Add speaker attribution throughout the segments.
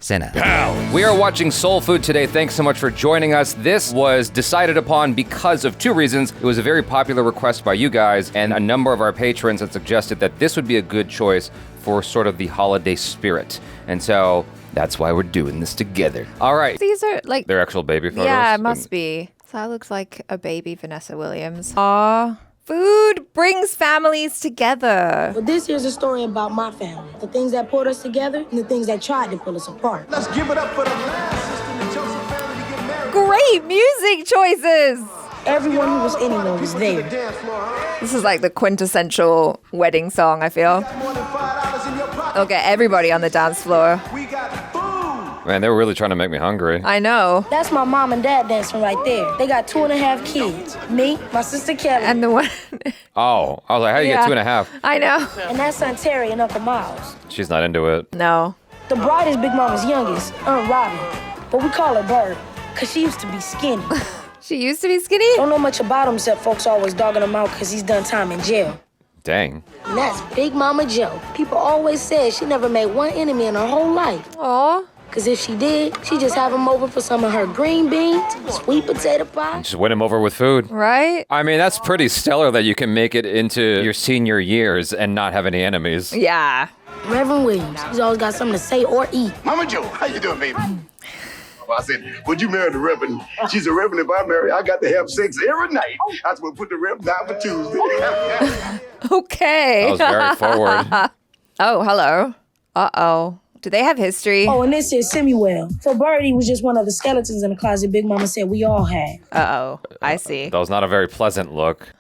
Speaker 1: CinePals.
Speaker 2: We are watching Soul Food today. Thanks so much for joining us. This was decided upon because of two reasons. It was a very popular request by you guys, and a number of our patrons had suggested that this would be a good choice for sort of the holiday spirit. And so that's why we're doing this together. All right.
Speaker 3: These are like...
Speaker 2: They're actual baby photos?
Speaker 3: Yeah, it must be. So that looks like a baby Vanessa Williams. Aw. Food brings families together.
Speaker 4: But this here's a story about my family. The things that pulled us together and the things that tried to pull us apart.
Speaker 5: Let's give it up for the last sister in the Joseph family to get married.
Speaker 3: Great music choices.
Speaker 4: Everyone who was anywhere was there.
Speaker 3: This is like the quintessential wedding song, I feel.
Speaker 5: More than $5 in your pocket.
Speaker 3: They'll get everybody on the dance floor.
Speaker 5: We got food.
Speaker 2: Man, they were really trying to make me hungry.
Speaker 3: I know.
Speaker 4: That's my mom and dad dancing right there. They got 2.5 kids. Me, my sister Kelly,
Speaker 3: And the one...
Speaker 2: Oh, I was like, how do you
Speaker 3: Yeah.
Speaker 2: get 2.5?
Speaker 3: I know.
Speaker 4: and that's Aunt Terry and Uncle Miles.
Speaker 2: She's not into it.
Speaker 3: No.
Speaker 4: The bride is Big Mama's youngest, Aunt Robbie. But we call her Bird, because she used to be skinny.
Speaker 3: She used to be skinny?
Speaker 4: Don't know much about him except folks always dogging him out because he's done time in jail.
Speaker 2: Dang.
Speaker 4: And that's Big Mama Joe. People always said she never made one enemy in her whole life.
Speaker 3: Aw.
Speaker 4: Because if she did, she'd just have him over for some of her green beans, sweet potato pie.
Speaker 2: Just win him over with food.
Speaker 3: Right?
Speaker 2: I mean, that's pretty stellar that you can make it into your senior years and not have any enemies.
Speaker 3: Yeah.
Speaker 4: Reverend Williams, he's always got something to say or eat.
Speaker 6: Mama Joe, how you doing, baby? Well, I said, would you marry the Reverend? She's a Reverend. If I marry, I got to have sex every night. I was going to put the Reverend down for Tuesday.
Speaker 3: Okay.
Speaker 2: That was very forward.
Speaker 3: Oh, hello. Uh-oh. Do they have history?
Speaker 4: Oh, and this is Samuel. So Birdie was just one of the skeletons in the closet Big Mama said we all had.
Speaker 3: Uh-oh. I see.
Speaker 2: That was not a very pleasant look.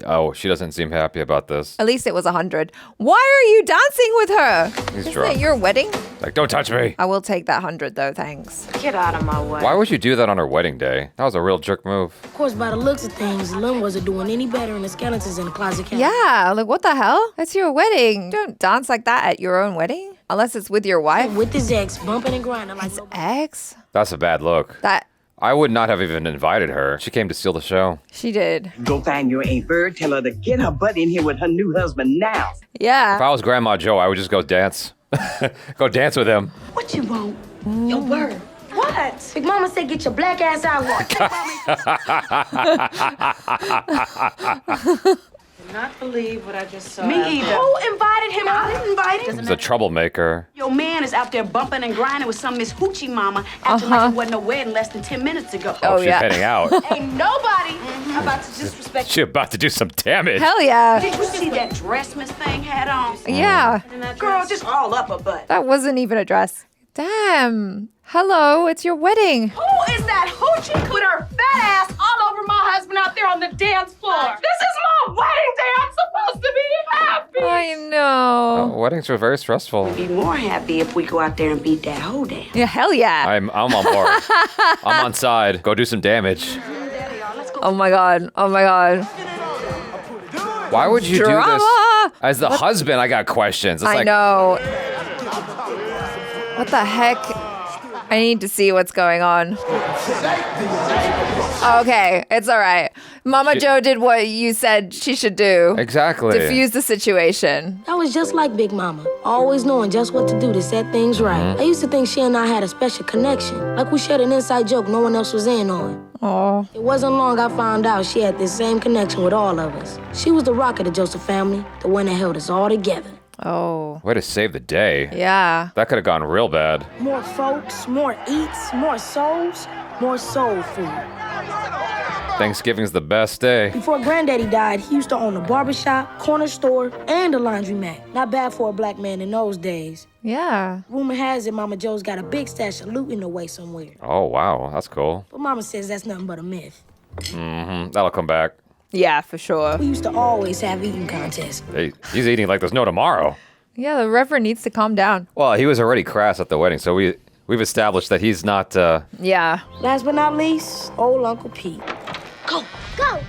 Speaker 2: Oh, she doesn't seem happy about this.
Speaker 3: At least it was 100. Why are you dancing with her?
Speaker 2: He's
Speaker 3: Isn't
Speaker 2: drunk.
Speaker 3: it your wedding?
Speaker 2: Like, don't touch me.
Speaker 3: I will take that 100 though, thanks.
Speaker 7: Get out of my way.
Speaker 2: Why would you do that on her wedding day? That was a real jerk move.
Speaker 4: Of course, by the looks of things, Lynn wasn't doing any better than the skeletons in the closet.
Speaker 3: Yeah, like what the hell? It's your wedding. Don't dance like that at your own wedding. Unless it's with your wife.
Speaker 4: With his ex, bumping and grinding like
Speaker 3: His ex?
Speaker 2: That's a bad look.
Speaker 3: That
Speaker 2: I would not have even invited her. She came to steal the show.
Speaker 3: she did.
Speaker 8: Go find your Aunt Bird. Tell her to get her butt in here with her new husband now.
Speaker 2: If
Speaker 3: Yeah.
Speaker 2: I was Grandma Joe, I would just go dance. Go dance with him.
Speaker 4: What you want? Your bird. What? Big Mama said get your black ass out.
Speaker 7: Not believe what I just saw.
Speaker 9: Me either. Who invited him? I didn't invite him.
Speaker 2: He's a troublemaker.
Speaker 9: Your man is out there bumping and grinding with some Miss Hoochie Mama acting like it wasn't no wedding less than 10 minutes ago.
Speaker 2: Oh,
Speaker 3: Oh,
Speaker 2: she's
Speaker 3: yeah.
Speaker 2: heading out.
Speaker 9: Ain't nobody about to disrespect
Speaker 2: She about to do some damage.
Speaker 3: Hell yeah.
Speaker 9: Did you see that dress Miss Thing had on?
Speaker 3: Yeah.
Speaker 9: Girl, just all up her butt.
Speaker 3: That wasn't even a dress. Damn. Hello, it's your wedding.
Speaker 9: Who is that hoochie with her fat ass all over my husband out there on the dance floor? This is my wedding day. I'm supposed to be happy.
Speaker 3: I know.
Speaker 2: Weddings are very stressful.
Speaker 9: Be more happy if we go out there and beat that hoe down.
Speaker 3: Yeah, hell yeah.
Speaker 2: I'm on board. I'm on side. Go do some damage.
Speaker 3: Oh my god. Oh my god.
Speaker 2: Why would you do
Speaker 3: Drama.
Speaker 2: this? As the husband, I got questions. It's
Speaker 3: I
Speaker 2: like,
Speaker 3: know. What the heck? I need to see what's going on. Okay, it's all right. Mama Joe did what you said she should do.
Speaker 2: Exactly.
Speaker 3: Diffuse the situation.
Speaker 4: That was just like Big Mama, always knowing just what to do to set things right. I used to think she and I had a special connection, like we shared an inside joke no one else was in on.
Speaker 3: Oh.
Speaker 4: It wasn't long I found out she had this same connection with all of us. She was the rock of the Joseph family, the one that held us all together.
Speaker 3: Oh.
Speaker 2: Way to save the day.
Speaker 3: Yeah.
Speaker 2: That could have gone real bad.
Speaker 4: More folks, more eats, more souls, more soul food.
Speaker 2: Thanksgiving's the best day.
Speaker 4: Before Granddaddy died, he used to own a barbershop, corner store, and a laundromat. Not bad for a black man in those days.
Speaker 3: Yeah.
Speaker 4: Rumor has it Mama Joe's got a big stash of loot in the way somewhere.
Speaker 2: Oh, wow. That's cool.
Speaker 4: But Mama says that's nothing but a myth.
Speaker 2: That'll come back.
Speaker 3: Yeah, for sure.
Speaker 4: We used to always have eating contests.
Speaker 2: Hey, he's eating like there's no tomorrow.
Speaker 3: Yeah, the Reverend needs to calm down.
Speaker 2: Well, he was already crass at the wedding, so we've established that he's not,
Speaker 3: Yeah.
Speaker 4: Last but not least, old Uncle Pete.
Speaker 10: Go, go.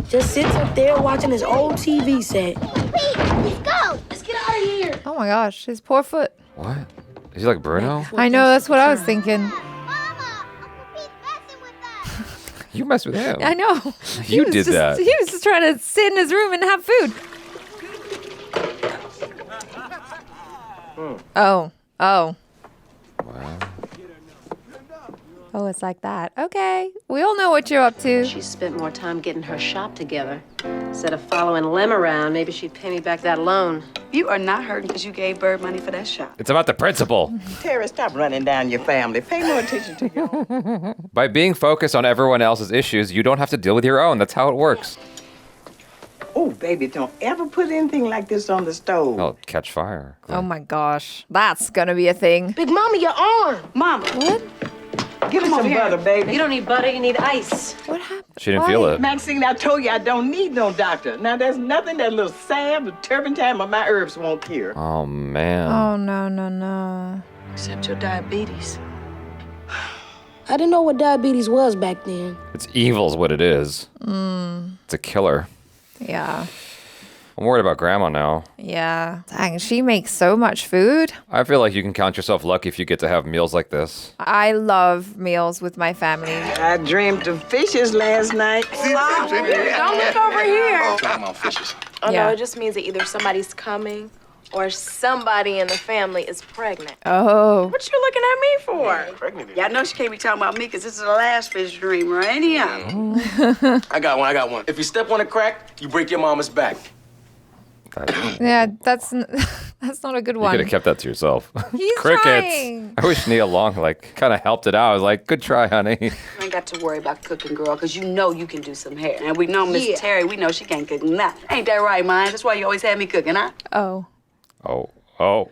Speaker 4: Just sits up there watching his old TV set.
Speaker 10: Pete, let's go.
Speaker 4: Let's get out of here.
Speaker 3: Oh my gosh, his poor foot.
Speaker 2: what? Is he like Bruno?
Speaker 3: I know, that's what I was thinking.
Speaker 10: Mama, Uncle Pete's messing with us.
Speaker 2: You messed with him.
Speaker 3: I know.
Speaker 2: You did that.
Speaker 3: He was just trying to sit in his room and have food. Oh. Oh. Oh, it's like that. Okay. We all know what you're up to.
Speaker 7: She spent more time getting her shop together. Instead of following Lem around, maybe she'd pay me back that loan.
Speaker 1: You are not hurting because you gave Bird money for that shop.
Speaker 2: It's about the principle.
Speaker 8: Terry, stop running down your family. Pay more attention to your own.
Speaker 2: By being focused on everyone else's issues, you don't have to deal with your own. That's how it works.
Speaker 8: Oh, baby, don't ever put anything like this on the stove.
Speaker 2: It'll catch fire.
Speaker 3: Oh my gosh. That's gonna be a thing.
Speaker 4: Big Mama, your arm.
Speaker 1: Mama.
Speaker 3: What?
Speaker 8: Give me some butter, baby.
Speaker 7: You don't need butter, you need ice.
Speaker 3: What happened?
Speaker 2: She didn't feel it.
Speaker 8: Maxine, I told you I don't need no doctor. Now, there's nothing that little salve, the turpentine, or my herbs won't cure.
Speaker 2: Oh, man.
Speaker 3: Oh, no.
Speaker 1: Except your diabetes.
Speaker 4: I didn't know what diabetes was back then.
Speaker 2: It's evil's what it is. It's a killer.
Speaker 3: Yeah.
Speaker 2: I'm worried about Grandma now.
Speaker 3: Yeah. Dang, she makes so much food.
Speaker 2: I feel like you can count yourself lucky if you get to have meals like this.
Speaker 3: I love meals with my family.
Speaker 8: I dreamed of fishes last night.
Speaker 9: Don't look over here.
Speaker 5: Talking about fishes.
Speaker 9: Oh,
Speaker 3: Yeah.
Speaker 9: no, it just means that either somebody's coming or somebody in the family is pregnant.
Speaker 3: Oh.
Speaker 9: What you looking at me for?
Speaker 5: Pregnant.
Speaker 1: Y'all know she can't be talking about me because this is the last fish dream, right? Anyhow.
Speaker 5: I got one. If you step on a crack, you break your mama's back.
Speaker 3: Yeah, that's not a good
Speaker 2: You
Speaker 3: one.
Speaker 2: could have kept that to yourself.
Speaker 3: He's
Speaker 2: Crickets.
Speaker 3: trying.
Speaker 2: I wish Nia Long kind of helped it out. I was like, good try, honey.
Speaker 1: You ain't got to worry about cooking, girl, because you know you can do some hair. And we know Miss Terry, we know she can't cook nothing. Ain't that right, Mine? That's why you always had me cooking, huh?
Speaker 3: Oh.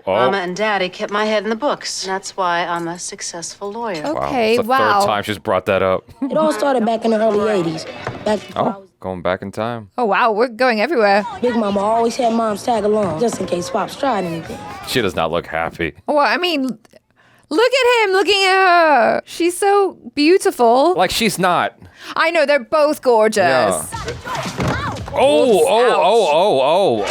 Speaker 7: Mama and Daddy kept my head in the books. That's why I'm a successful lawyer.
Speaker 3: Okay,
Speaker 2: It's the
Speaker 3: wow.
Speaker 2: third time she's brought that up.
Speaker 4: It all started back in the early 80s. Back before I
Speaker 2: Oh,
Speaker 4: was
Speaker 2: going back in time.
Speaker 3: Oh, wow, we're going everywhere.
Speaker 4: Big Mama always had Moms tag along, just in case Pops tried anything.
Speaker 2: She does not look happy.
Speaker 3: Well, I mean, look at him looking at her. She's so beautiful.
Speaker 2: Like she's not.
Speaker 3: I know, they're both gorgeous.
Speaker 2: Yeah. Oh.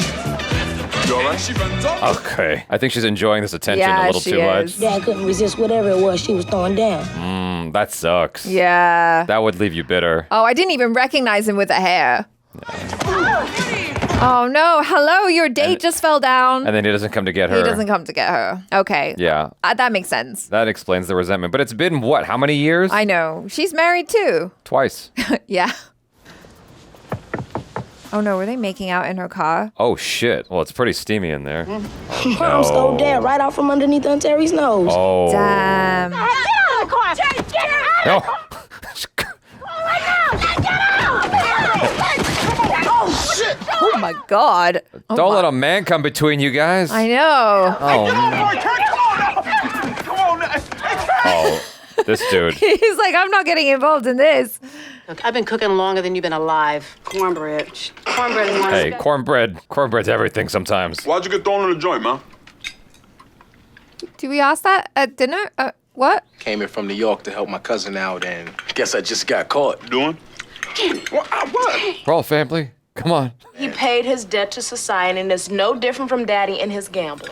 Speaker 5: You all right?
Speaker 2: Okay. I think she's enjoying this attention
Speaker 3: Yeah,
Speaker 2: a little
Speaker 3: she
Speaker 2: too much.
Speaker 3: is.
Speaker 4: Dad couldn't resist whatever it was she was throwing down.
Speaker 2: That sucks.
Speaker 3: Yeah.
Speaker 2: That would leave you bitter.
Speaker 3: Oh, I didn't even recognize him with the hair. Oh, no. Hello, your date just fell down.
Speaker 2: And then he doesn't come to get her.
Speaker 3: He doesn't come to get her. Okay.
Speaker 2: Yeah.
Speaker 3: That makes sense.
Speaker 2: That explains the resentment. But it's been what? How many years?
Speaker 3: I know. She's married too.
Speaker 2: Twice.
Speaker 3: Yeah. Oh no, were they making out in her car?
Speaker 2: Oh shit. Well, it's pretty steamy in there.
Speaker 4: Mom stole Dad right out from underneath Aunt Terry's nose.
Speaker 2: Oh.
Speaker 3: Damn.
Speaker 9: Get out of the car! Get out!
Speaker 2: No.
Speaker 3: Oh my god.
Speaker 2: Don't let a man come between you guys.
Speaker 3: I know.
Speaker 2: Oh, man.
Speaker 5: Come on now.
Speaker 2: Oh, this dude.
Speaker 3: He's like, I'm not getting involved in this.
Speaker 7: Look, I've been cooking longer than you've been alive.
Speaker 1: Cornbread.
Speaker 7: Cornbread and
Speaker 2: Hey,
Speaker 7: rice.
Speaker 2: cornbread's everything sometimes.
Speaker 5: Why'd you get thrown in the joint, man?
Speaker 3: Do we ask that at dinner? What?
Speaker 11: Came in from New York to help my cousin out, and guess I just got caught.
Speaker 5: Doing? What?
Speaker 2: We're all family. Come on.
Speaker 9: He paid his debt to society, and it's no different from Daddy and his gambling.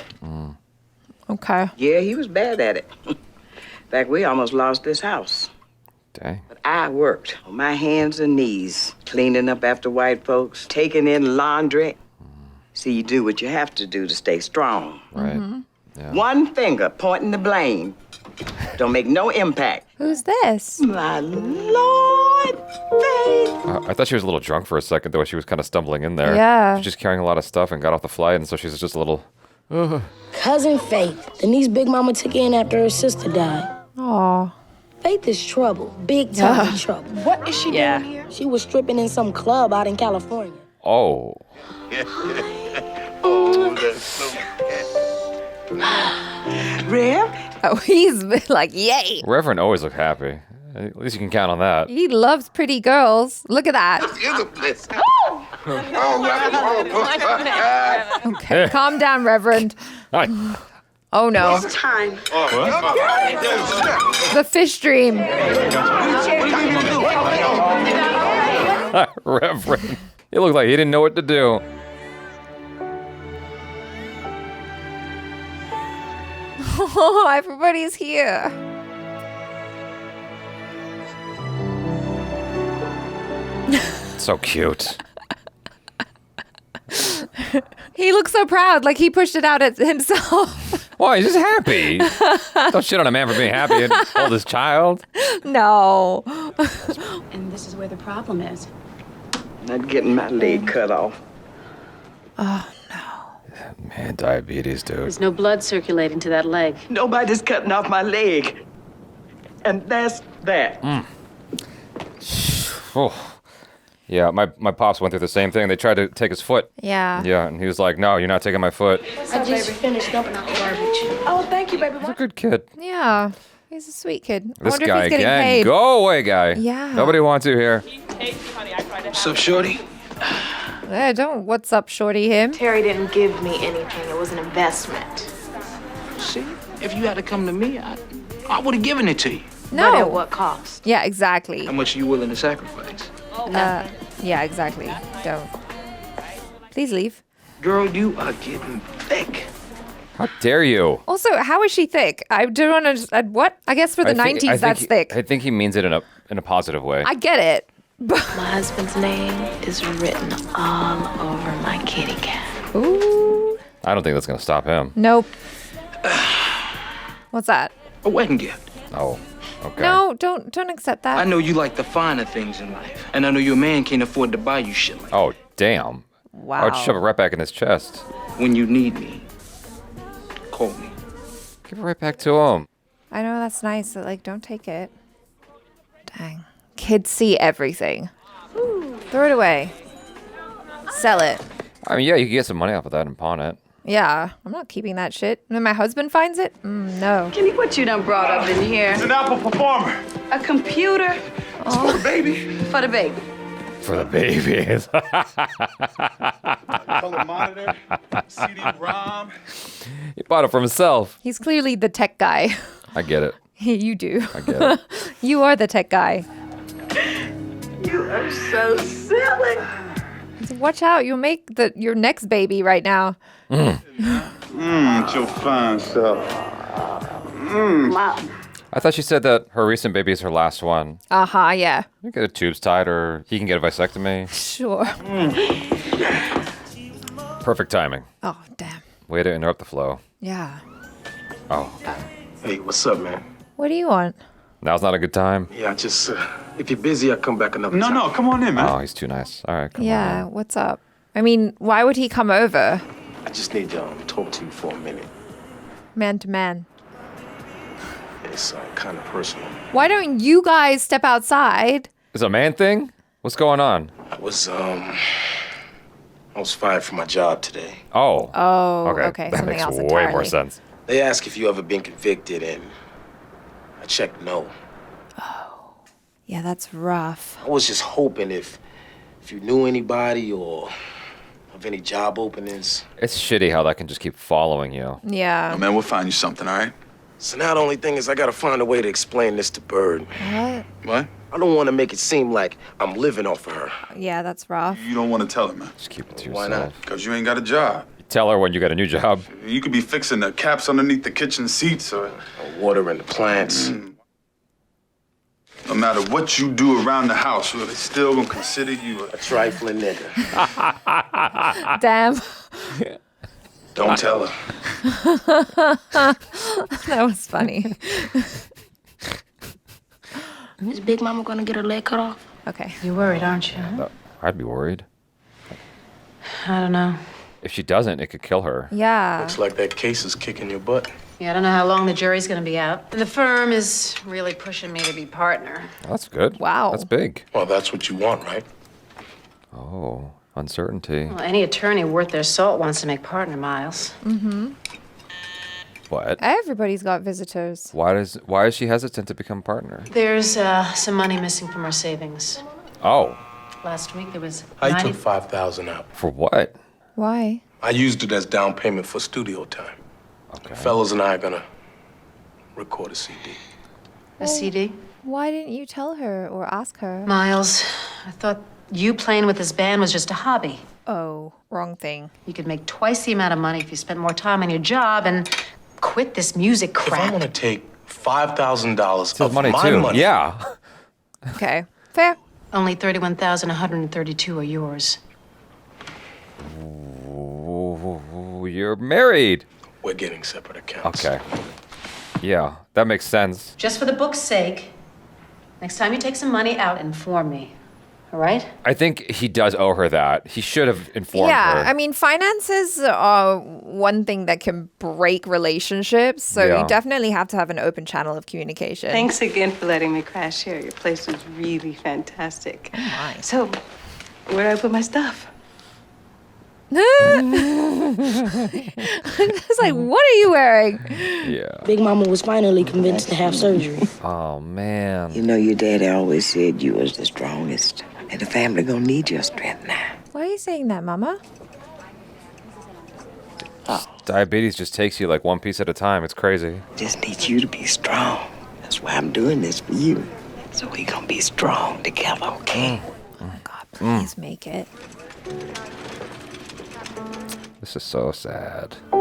Speaker 3: Okay.
Speaker 8: Yeah, he was bad at it. In fact, we almost lost this house.
Speaker 2: Dang.
Speaker 8: But I worked on my hands and knees, cleaning up after white folks, taking in laundry. See, you do what you have to do to stay strong.
Speaker 2: Right.
Speaker 8: One finger pointing the blame. Don't make no impact.
Speaker 3: Who's this?
Speaker 8: My Lord, Faith.
Speaker 2: I thought she was a little drunk for a second, though. She was kind of stumbling in there.
Speaker 3: Yeah.
Speaker 2: She's just carrying a lot of stuff and got off the flight, and so she's just a little.
Speaker 4: Cousin Faith, the niece Big Mama took in after her sister died.
Speaker 3: Aw.
Speaker 4: Faith is trouble, big time trouble.
Speaker 9: What is she doing here?
Speaker 4: She was stripping in some club out in California.
Speaker 2: Oh.
Speaker 6: Oh, that's so
Speaker 8: Rev,
Speaker 3: Oh, he's like, yay.
Speaker 2: Reverend always looked happy. At least you can count on that.
Speaker 3: He loves pretty girls. Look at that.
Speaker 6: is a blessing. Oh,
Speaker 3: Okay, calm down, Reverend.
Speaker 2: Hi.
Speaker 3: Oh no,
Speaker 1: It's time.
Speaker 3: the fish dream.
Speaker 2: Reverend. He looked like he didn't know what to do.
Speaker 3: Oh, everybody's here.
Speaker 2: So cute.
Speaker 3: He looks so proud, like he pushed it out at himself.
Speaker 2: Why? He's just happy. Don't shit on a man for being happy and hold his child.
Speaker 3: No.
Speaker 1: And this is where the problem is.
Speaker 8: Not getting my leg cut off.
Speaker 3: Oh,
Speaker 2: Man, diabetes, dude.
Speaker 7: There's no blood circulating to that leg.
Speaker 8: Nobody's cutting off my leg. And that's that.
Speaker 2: Oh. Yeah, my pops went through the same thing. They tried to take his foot.
Speaker 3: Yeah.
Speaker 2: Yeah, and he was like, no, you're not taking my foot.
Speaker 4: I just finished dumping out the garbage.
Speaker 1: Oh, thank you, baby.
Speaker 2: He's a good kid.
Speaker 3: Yeah. He's a sweet kid. I
Speaker 2: This
Speaker 3: wonder
Speaker 2: guy
Speaker 3: if he's getting
Speaker 2: again.
Speaker 3: paid.
Speaker 2: Go away, guy.
Speaker 3: Yeah.
Speaker 2: Nobody wants you here.
Speaker 11: What's up, shorty?
Speaker 3: Don't what's up, shorty him.
Speaker 9: Terry didn't give me anything. It was an investment.
Speaker 11: See, if you had to come to me, I would have given it to you.
Speaker 3: No.
Speaker 9: But at what cost?
Speaker 3: Yeah, exactly.
Speaker 11: How much are you willing to sacrifice?
Speaker 3: Yeah, exactly. Don't. Please leave.
Speaker 11: Girl, you are getting thick.
Speaker 2: How dare you?
Speaker 3: Also, how is she thick? I don't understand. What? I guess for the 90s, that's thick.
Speaker 2: I think he means it in a positive way.
Speaker 3: I get it.
Speaker 9: My husband's name is written all over my kitty cat.
Speaker 3: Ooh.
Speaker 2: I don't think that's going to stop him.
Speaker 3: Nope. What's that?
Speaker 11: A wedding gift.
Speaker 2: Oh, okay.
Speaker 3: No, don't accept that.
Speaker 11: I know you like the finer things in life, and I know your man can't afford to buy you shit like
Speaker 2: Oh, damn.
Speaker 3: Wow.
Speaker 2: I would shove it right back in his chest.
Speaker 11: that. When you need me, call me.
Speaker 2: Give it right back to him.
Speaker 3: I know that's nice, but like, don't take it. Dang. Kids see everything. Throw it away. Sell it.
Speaker 2: I mean, yeah, you can get some money off of that and pawn it.
Speaker 3: Yeah, I'm not keeping that shit. And then my husband finds it? No.
Speaker 1: Kenny, what you done brought up in here?
Speaker 5: He's an Apple performer.
Speaker 1: A computer
Speaker 5: It's for the baby.
Speaker 1: for the baby.
Speaker 2: For the babies.
Speaker 5: Color monitor, CD-ROM.
Speaker 2: He bought it for himself.
Speaker 3: He's clearly the tech guy.
Speaker 2: I get it.
Speaker 3: You do.
Speaker 2: I get it.
Speaker 3: You are the tech guy.
Speaker 1: You are so silly.
Speaker 3: Watch out, you'll make your next baby right now.
Speaker 5: It's your fine self.
Speaker 1: Mom.
Speaker 2: I thought she said that her recent baby is her last one.
Speaker 3: Uh-huh, yeah.
Speaker 2: You can get the tubes tied or he can get a vasectomy.
Speaker 3: Sure.
Speaker 2: Perfect timing.
Speaker 3: Oh, damn.
Speaker 2: Way to interrupt the flow.
Speaker 3: Yeah.
Speaker 2: Oh,
Speaker 11: Hey, what's up, man?
Speaker 3: What do you want?
Speaker 2: now's not a good time.
Speaker 11: Yeah, I just, if you're busy, I'll come back another time.
Speaker 5: No, come on in, man.
Speaker 2: Oh, he's too nice. All right, come on.
Speaker 3: Yeah, what's up? I mean, why would he come over?
Speaker 11: I just need to talk to you for a minute.
Speaker 3: Man to man.
Speaker 11: It's kind of personal.
Speaker 3: Why don't you guys step outside?
Speaker 2: Is it a man thing? What's going on?
Speaker 11: I was fired from my job today.
Speaker 2: Oh.
Speaker 3: Oh,
Speaker 2: okay.
Speaker 3: okay.
Speaker 2: That
Speaker 3: Something
Speaker 2: makes
Speaker 3: else
Speaker 2: way
Speaker 3: entirely.
Speaker 2: more sense.
Speaker 11: They ask if you ever been convicted, and I checked no.
Speaker 3: Yeah, that's rough.
Speaker 11: I was just hoping if you knew anybody or of any job openings.
Speaker 2: It's shitty how that can just keep following you.
Speaker 3: Yeah.
Speaker 5: Oh, man, we'll find you something, all right?
Speaker 11: So now the only thing is I gotta find a way to explain this to Bird.
Speaker 3: What?
Speaker 5: What?
Speaker 11: I don't want to make it seem like I'm living off of her.
Speaker 3: Yeah, that's rough.
Speaker 5: You don't want to tell her, man.
Speaker 2: Just keep it to
Speaker 11: Why
Speaker 2: yourself.
Speaker 11: not?
Speaker 5: Because you ain't got a job.
Speaker 2: Tell her when you got a new job.
Speaker 5: You could be fixing the caps underneath the kitchen seats or
Speaker 11: Watering the plants.
Speaker 5: no matter what you do around the house, well, they still gonna consider you
Speaker 11: A trifling nigga.
Speaker 3: Damn.
Speaker 5: Don't tell her.
Speaker 3: That was funny.
Speaker 4: Is Big Mama gonna get her leg cut off?
Speaker 3: Okay.
Speaker 7: You're worried, aren't you?
Speaker 2: I'd be worried.
Speaker 7: I don't know.
Speaker 2: If she doesn't, it could kill her.
Speaker 3: Yeah.
Speaker 11: Looks like that case is kicking your butt.
Speaker 7: Yeah, I don't know how long the jury's gonna be out. And the firm is really pushing me to be partner.
Speaker 2: Oh, that's good.
Speaker 3: Wow.
Speaker 2: That's big.
Speaker 11: Well, that's what you want, right?
Speaker 2: Oh, uncertainty.
Speaker 7: Well, any attorney worth their salt wants to make partner, Miles.
Speaker 2: What?
Speaker 3: Everybody's got visitors.
Speaker 2: Why is she hesitant to become partner?
Speaker 7: There's some money missing from our savings.
Speaker 2: Oh,
Speaker 7: Last week there was
Speaker 11: I
Speaker 7: 90
Speaker 11: took $5,000 out.
Speaker 2: for what?
Speaker 3: Why?
Speaker 11: I used it as down payment for studio time.
Speaker 2: Okay.
Speaker 11: The fellas and I are gonna record a CD.
Speaker 7: A CD.
Speaker 3: Why didn't you tell her or ask her?
Speaker 7: Miles, I thought you playing with this band was just a hobby.
Speaker 3: Oh, wrong thing.
Speaker 7: You could make twice the amount of money if you spent more time on your job and quit this music
Speaker 11: If I
Speaker 7: crap.
Speaker 11: want to take $5,000
Speaker 2: It's
Speaker 11: of
Speaker 2: money
Speaker 11: my
Speaker 2: too.
Speaker 11: money,
Speaker 2: Yeah.
Speaker 3: Okay. Fair.
Speaker 7: Only 31,132 are yours.
Speaker 2: Oh, you're married.
Speaker 11: We're getting separate accounts.
Speaker 2: Okay. Yeah, that makes sense.
Speaker 7: Just for the book's sake, next time you take some money out, inform me. All right?
Speaker 2: I think he does owe her that. He should have informed her.
Speaker 3: Yeah, I mean, finances are one thing that can break relationships. So
Speaker 2: Yeah.
Speaker 3: you definitely have to have an open channel of communication.
Speaker 12: Thanks again for letting me crash here. Your place was really fantastic.
Speaker 3: Oh my.
Speaker 12: So, where do I put my stuff?
Speaker 3: It's like, what are you wearing?
Speaker 2: Yeah.
Speaker 4: Big Mama was finally convinced to have surgery.
Speaker 2: Oh, man.
Speaker 8: You know, your daddy always said you was the strongest. And the family gonna need your strength now.
Speaker 3: Why are you saying that, Mama?
Speaker 2: Diabetes just takes you like one piece at a time. It's crazy.
Speaker 8: Just need you to be strong. That's why I'm doing this for you. So we gonna be strong together, okay?
Speaker 3: Oh my God, please make it.
Speaker 2: This is so sad.
Speaker 3: I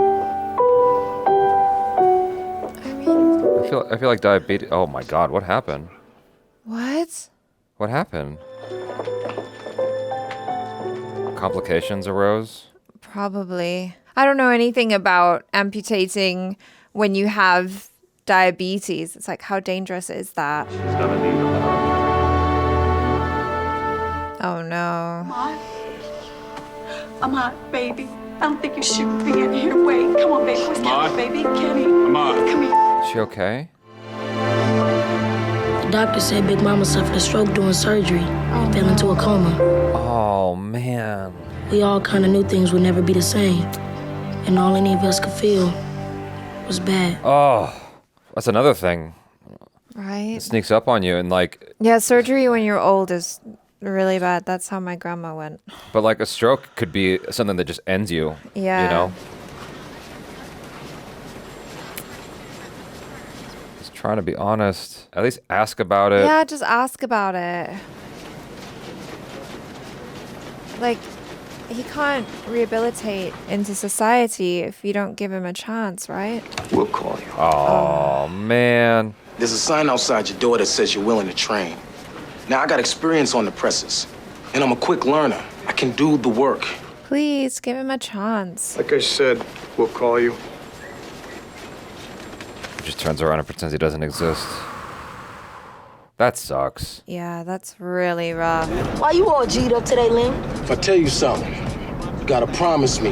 Speaker 3: mean,
Speaker 2: I feel like diabetes. Oh my God, what happened?
Speaker 3: what?
Speaker 2: What happened? Complications arose?
Speaker 3: Probably. I don't know anything about amputating when you have diabetes. It's like, how dangerous is that? Oh no.
Speaker 1: Ahmad, baby. I don't think you should be in here. Wait, come on, baby. Where's Kenny, baby? Kenny.
Speaker 5: Ahmad.
Speaker 1: Come here.
Speaker 2: Is she okay?
Speaker 4: The doctor said Big Mama suffered a stroke during surgery and fell into a coma.
Speaker 2: Oh, man.
Speaker 4: We all kind of knew things would never be the same. And all any of us could feel was bad.
Speaker 2: Oh, that's another thing.
Speaker 3: Right?
Speaker 2: It sneaks up on you and like,
Speaker 3: Yeah, surgery when you're old is really bad. That's how my grandma went.
Speaker 2: but like a stroke could be something that just ends you.
Speaker 3: Yeah.
Speaker 2: You know? Just trying to be honest. At least ask about it.
Speaker 3: Yeah, just ask about it. Like, he can't rehabilitate into society if you don't give him a chance, right?
Speaker 11: We'll call you.
Speaker 2: Oh, man.
Speaker 11: There's a sign outside your door that says you're willing to train. Now, I got experience on the presses, and I'm a quick learner. I can do the work.
Speaker 3: Please give him a chance.
Speaker 6: Like I said, we'll call you.
Speaker 2: He just turns around and pretends he doesn't exist. That sucks.
Speaker 3: Yeah, that's really rough.
Speaker 4: Why you all G'd up today, Lynn?
Speaker 11: If I tell you something, you gotta promise me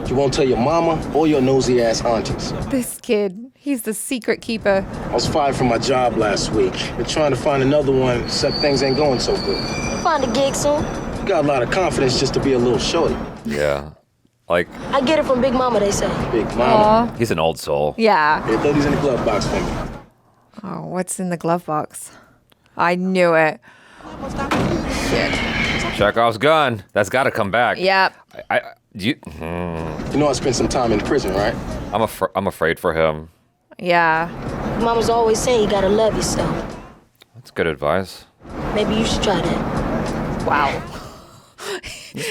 Speaker 11: you won't tell your mama or your nosy ass aunties.
Speaker 3: This kid, he's the secret keeper.
Speaker 11: I was fired from my job last week. Been trying to find another one, except things ain't going so good.
Speaker 4: Find a gig soon.
Speaker 11: You got a lot of confidence just to be a little shorty.
Speaker 2: Yeah. Like,
Speaker 4: I get it from Big Mama, they say.
Speaker 11: Big mama.
Speaker 2: he's an old soul.
Speaker 3: Yeah.
Speaker 11: Hey, throw these in the glove box for me.
Speaker 3: Oh, what's in the glove box? I knew it.
Speaker 2: Chekhov's gun. That's got to come back.
Speaker 3: Yep.
Speaker 11: You know I spent some time in prison, right?
Speaker 2: I'm afraid for him.
Speaker 3: Yeah.
Speaker 4: Mama's always saying you gotta love yourself.
Speaker 2: That's good advice.
Speaker 4: Maybe you should try that.
Speaker 3: Wow.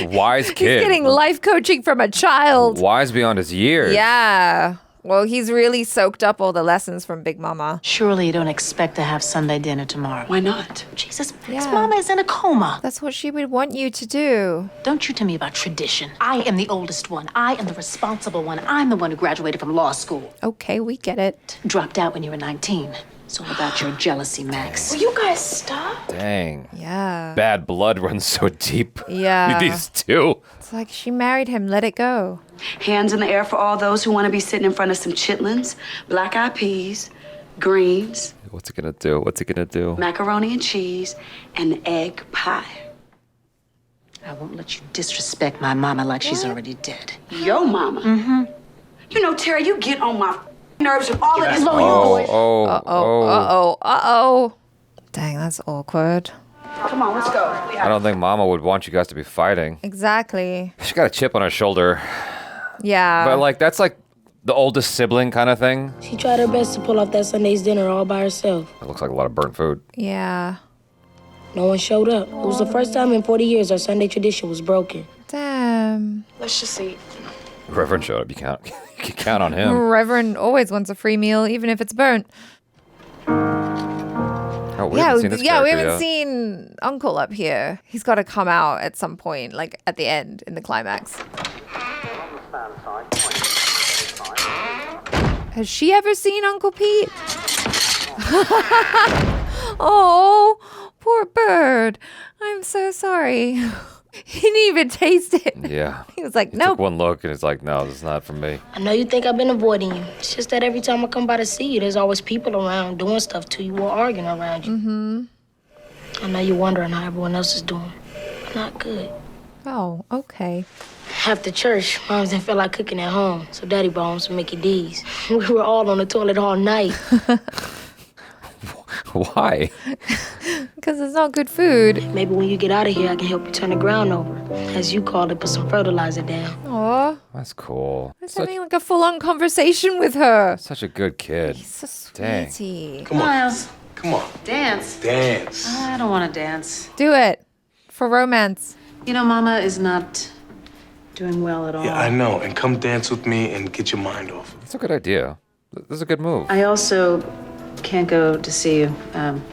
Speaker 2: Wise kid.
Speaker 3: He's getting life coaching from a child.
Speaker 2: Wise beyond his years.
Speaker 3: Yeah. Well, he's really soaked up all the lessons from Big Mama.
Speaker 7: Surely you don't expect to have Sunday dinner tomorrow.
Speaker 1: Why not?
Speaker 7: Jesus, Max,
Speaker 3: Yeah.
Speaker 7: Mama is in a coma.
Speaker 3: That's what she would want you to do.
Speaker 7: Don't you tell me about tradition. I am the oldest one. I am the responsible one. I'm the one who graduated from law school.
Speaker 3: Okay, we get it.
Speaker 7: Dropped out when you were 19. It's all about your jealousy, Max.
Speaker 9: Will you guys stop?
Speaker 2: Dang.
Speaker 3: Yeah.
Speaker 2: Bad blood runs so deep.
Speaker 3: Yeah.
Speaker 2: These two.
Speaker 3: It's like she married him. Let it go.
Speaker 1: Hands in the air for all those who want to be sitting in front of some chitlins, black-eyed peas, greens,
Speaker 2: What's he gonna do? What's he gonna do?
Speaker 1: macaroni and cheese, and egg pie.
Speaker 7: I won't let you disrespect my mama like she's already dead.
Speaker 1: Yo, mama. Mm-hmm. You know, Terry, you get on my nerves with all of this.
Speaker 3: Uh-oh. Dang, that's awkward.
Speaker 1: Come on, let's go.
Speaker 2: I don't think Mama would want you guys to be fighting.
Speaker 3: Exactly.
Speaker 2: She got a chip on her shoulder.
Speaker 3: Yeah.
Speaker 2: But like, that's like the oldest sibling kind of thing.
Speaker 4: She tried her best to pull off that Sunday's dinner all by herself.
Speaker 2: It looks like a lot of burnt food.
Speaker 3: Yeah.
Speaker 4: No one showed up. It was the first time in 40 years our Sunday tradition was broken.
Speaker 3: Damn.
Speaker 9: Let's just eat.
Speaker 2: Reverend showed up. You can count on him.
Speaker 3: Reverend always wants a free meal, even if it's burnt.
Speaker 2: Oh, we haven't seen this
Speaker 3: we
Speaker 2: character
Speaker 3: haven't
Speaker 2: yet.
Speaker 3: seen Uncle up here. He's got to come out at some point, like at the end, in the climax. Has she ever seen Uncle Pete? Oh, poor bird. I'm so sorry. He didn't even taste it.
Speaker 2: Yeah.
Speaker 3: He was like,
Speaker 2: He
Speaker 3: nope.
Speaker 2: took one look and it's like, no, this is not for me.
Speaker 4: I know you think I've been avoiding you. It's just that every time I come by to see you, there's always people around doing stuff to you or arguing around you.
Speaker 3: Mm-hmm.
Speaker 4: I know you're wondering how everyone else is doing. But not good.
Speaker 3: Oh, okay.
Speaker 4: After church, Moms didn't feel like cooking at home, so Daddy brought home some Mickey D's. We were all on the toilet all night.
Speaker 2: Why?
Speaker 3: Because it's not good food.
Speaker 4: Maybe when you get out of here, I can help you turn the ground over. As you call it, put some fertilizer down.
Speaker 3: Aw.
Speaker 2: That's cool.
Speaker 3: I was having like a full-on conversation with her.
Speaker 2: Such a good kid.
Speaker 3: He's so
Speaker 2: Dang.
Speaker 3: sweetie.
Speaker 11: Come on.
Speaker 7: Miles,
Speaker 11: Come on.
Speaker 7: dance.
Speaker 11: Dance.
Speaker 7: I don't want to dance.
Speaker 3: Do it. For romance.
Speaker 7: You know, Mama is not doing well at all.
Speaker 11: Yeah, I know. And come dance with me and get your mind off.
Speaker 2: That's a good idea. This is a good move.
Speaker 7: I also can't go to see you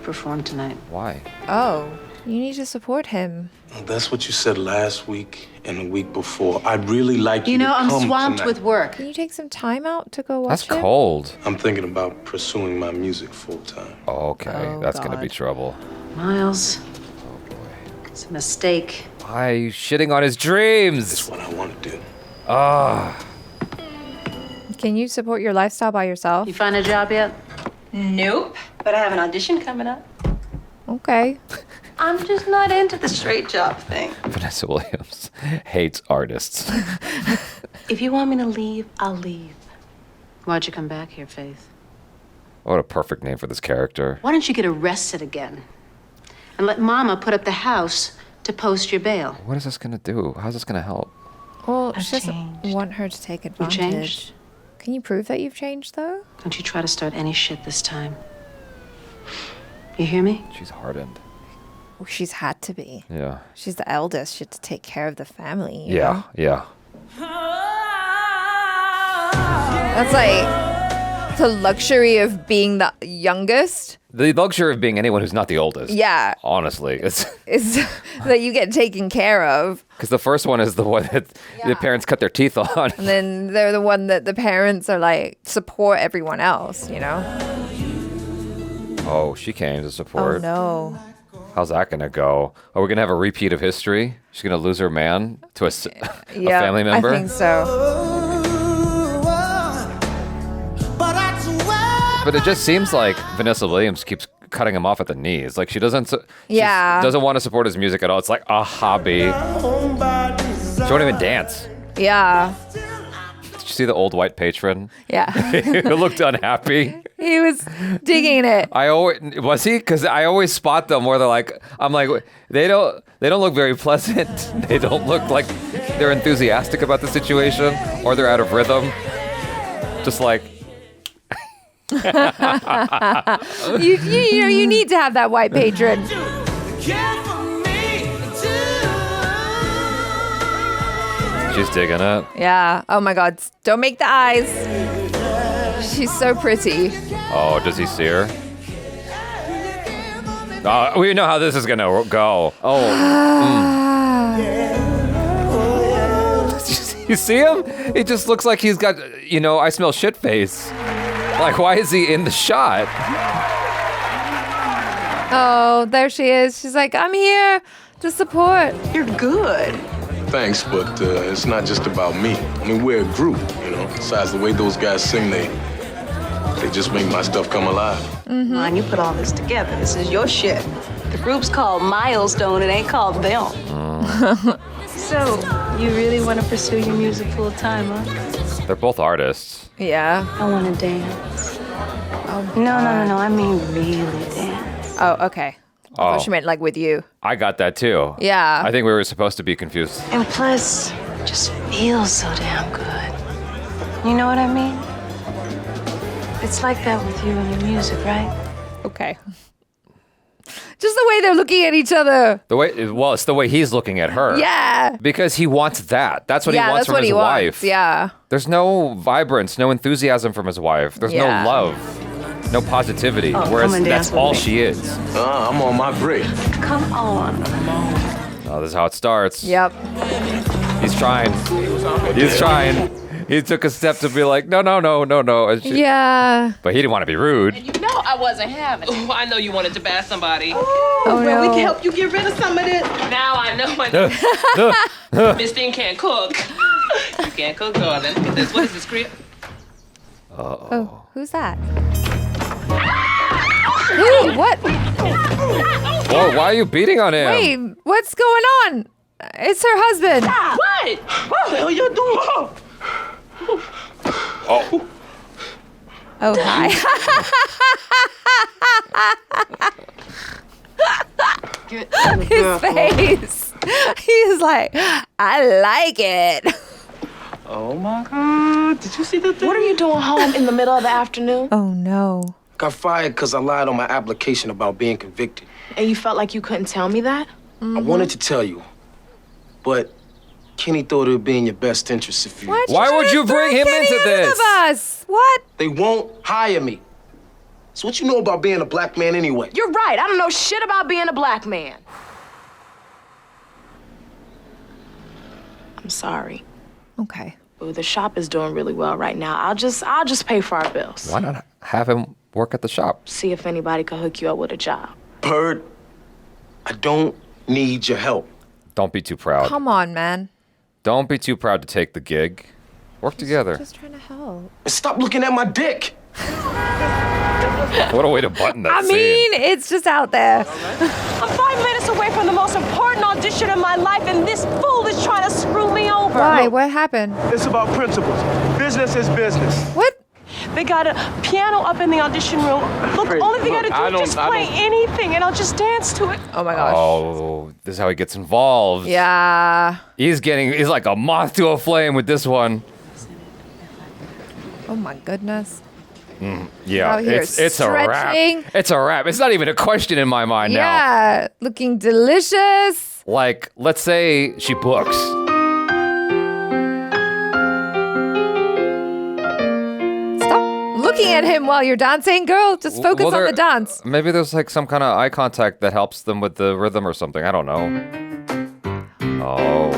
Speaker 7: perform tonight.
Speaker 2: Why?
Speaker 3: Oh, you need to support him.
Speaker 11: That's what you said last week and the week before. I'd really like you,
Speaker 7: You know,
Speaker 11: to
Speaker 7: I'm
Speaker 11: come
Speaker 7: swamped
Speaker 11: tonight.
Speaker 7: with work.
Speaker 3: Can you take some time out to go watch
Speaker 2: That's
Speaker 3: it?
Speaker 2: cold.
Speaker 11: I'm thinking about pursuing my music full time.
Speaker 2: Oh, okay.
Speaker 3: Oh,
Speaker 2: That's going to be
Speaker 3: God.
Speaker 2: trouble.
Speaker 7: Miles,
Speaker 2: Oh, boy.
Speaker 7: it's a mistake.
Speaker 2: Why are you shitting on his dreams?
Speaker 11: That's what I want to do.
Speaker 2: Ah.
Speaker 3: Can you support your lifestyle by yourself?
Speaker 7: You find a job yet?
Speaker 12: Nope. But I have an audition coming up.
Speaker 3: Okay.
Speaker 12: I'm just not into the straight job thing.
Speaker 2: Vanessa Williams hates artists.
Speaker 12: If you want me to leave, I'll leave.
Speaker 7: Why'd you come back here, Faith?
Speaker 2: What a perfect name for this character.
Speaker 7: Why don't you get arrested again? And let Mama put up the house to post your bail.
Speaker 2: What is this going to do? How's this going to help?
Speaker 3: Well,
Speaker 12: I've
Speaker 3: she doesn't
Speaker 12: changed.
Speaker 3: want her to take advantage.
Speaker 7: changed?
Speaker 3: Can you prove that you've changed, though?
Speaker 7: Don't you try to start any shit this time. You hear me?
Speaker 2: She's hardened.
Speaker 3: Well, she's had to be.
Speaker 2: Yeah.
Speaker 3: She's the eldest. She had to take care of the family. you
Speaker 2: Yeah.
Speaker 3: know?
Speaker 2: Yeah.
Speaker 3: That's like the luxury of being the youngest.
Speaker 2: The luxury of being anyone who's not the oldest.
Speaker 3: Yeah.
Speaker 2: Honestly, it's
Speaker 3: Is that you get taken care of.
Speaker 2: because the first one is the one that the parents cut their teeth on.
Speaker 3: And then they're the one that the parents are like, support everyone else, you know?
Speaker 2: Oh, she came to support.
Speaker 3: Oh, no.
Speaker 2: How's that gonna go? Are we gonna have a repeat of history? She's gonna lose her man to a
Speaker 3: Yeah,
Speaker 2: family member?
Speaker 3: I think so.
Speaker 2: But it just seems like Vanessa Williams keeps cutting him off at the knees. Like she doesn't doesn't want to support his music at all. It's like a hobby. She won't even dance.
Speaker 3: Yeah.
Speaker 2: Did you see the old white patron?
Speaker 3: Yeah.
Speaker 2: Who looked unhappy?
Speaker 3: He was digging it.
Speaker 2: Was he? Because I always spot them where they're like, I'm like, they don't look very pleasant. They don't look like they're enthusiastic about the situation, or they're out of rhythm. Just like,
Speaker 3: You know, you need to have that white patron.
Speaker 2: she's digging it.
Speaker 3: Yeah. Oh my God. Don't make the eyes. She's so pretty.
Speaker 2: Oh, does he see her? We know how this is gonna go. Oh. You see him? He just looks like he's got, I smell shit face. Like, why is he in the shot?
Speaker 3: Oh, there she is. She's like, I'm here to support.
Speaker 12: You're good.
Speaker 11: Thanks, but it's not just about me. I mean, we're a group, Besides, the way those guys sing, they just make my stuff come alive.
Speaker 12: Mm-hmm. Man, you put all this together. This is your shit. The group's called Milestone. It ain't called them. So, you really want to pursue your music full time, huh?
Speaker 2: They're both artists.
Speaker 3: Yeah.
Speaker 12: I want to dance.
Speaker 3: Oh,
Speaker 12: No. I mean really dance.
Speaker 3: Oh, okay. I
Speaker 2: Oh,
Speaker 3: thought she meant like with you.
Speaker 2: I got that too.
Speaker 3: Yeah.
Speaker 2: I think we were supposed to be confused.
Speaker 12: And plus, it just feels so damn good. You know what I mean? It's like that with you and your music, right?
Speaker 3: Okay. Just the way they're looking at each other.
Speaker 2: It's the way he's looking at her.
Speaker 3: Yeah.
Speaker 2: Because he wants that. That's what he wants from his wife.
Speaker 3: Yeah.
Speaker 2: There's no vibrance, no enthusiasm from his wife. There's
Speaker 3: Yeah.
Speaker 2: no love, no positivity.
Speaker 12: Oh,
Speaker 2: whereas
Speaker 12: come and
Speaker 2: that's
Speaker 12: dance with
Speaker 2: all
Speaker 12: me.
Speaker 2: she is.
Speaker 11: I'm on my break.
Speaker 12: Come on.
Speaker 2: Oh, this is how it starts.
Speaker 3: Yep.
Speaker 2: He's trying. He's trying. He took a step to be like, no. And
Speaker 3: Yeah.
Speaker 2: But he didn't want to be rude.
Speaker 9: You know I wasn't having it.
Speaker 13: Oh, I know you wanted to bash somebody.
Speaker 3: Oh,
Speaker 9: well,
Speaker 3: no.
Speaker 9: we can help you get rid of some of this.
Speaker 13: Now I know. Miss Thing can't cook. You can't cook, darling. Look at this. What is this, script?
Speaker 3: Oh, who's that? Who? What?
Speaker 2: Whoa, why are you beating on him?
Speaker 3: Wait, what's going on? It's her husband.
Speaker 13: What?
Speaker 6: What the hell you doing?
Speaker 2: Oh.
Speaker 3: Oh, hi. His face. He's like, I like it.
Speaker 14: Oh my God. Did you see that thing?
Speaker 9: What are you doing home in the middle of the afternoon?
Speaker 3: Oh, no.
Speaker 14: Got fired because I lied on my application about being convicted.
Speaker 9: And you felt like you couldn't tell me that?
Speaker 14: I wanted to tell you, but Kenny thought it would be in your best interest if you...
Speaker 2: Why would you bring him into this?
Speaker 3: Of us. What?
Speaker 14: They won't hire me. So what you know about being a black man anyway?
Speaker 9: You're right. I don't know shit about being a black man. I'm sorry.
Speaker 3: Okay.
Speaker 9: Ooh, the shop is doing really well right now. I'll just pay for our bills.
Speaker 2: Why not have him work at the shop?
Speaker 9: See if anybody can hook you up with a job.
Speaker 14: Bird, I don't need your help.
Speaker 2: Don't be too proud.
Speaker 3: Come on, man.
Speaker 2: Don't be too proud to take the gig. Work together.
Speaker 3: Just trying to help.
Speaker 14: Stop looking at my dick.
Speaker 2: What a way to button that
Speaker 3: I mean, it's just out there.
Speaker 9: I'm 5 minutes away from the most important audition of my life, and this fool is trying to screw me over.
Speaker 3: Why? What happened?
Speaker 14: It's about principles. Business is business.
Speaker 3: What?
Speaker 9: They got a piano up in the audition room. Look, only thing I gotta do is just play anything, and I'll just dance to it.
Speaker 3: Oh my gosh.
Speaker 2: Oh, this is how he gets involved.
Speaker 3: Yeah.
Speaker 2: He's like a moth to a flame with this one.
Speaker 3: Oh my goodness.
Speaker 2: Yeah,
Speaker 3: Out here
Speaker 2: it's a
Speaker 3: stretching.
Speaker 2: wrap. It's a wrap. It's not even a question in my mind now.
Speaker 3: Yeah. Looking delicious.
Speaker 2: Like, let's say she books.
Speaker 3: Stop looking at him while you're dancing, girl. Just focus on the dance.
Speaker 2: Maybe there's like some kind of eye contact that helps them with the rhythm or something. I don't know. Oh.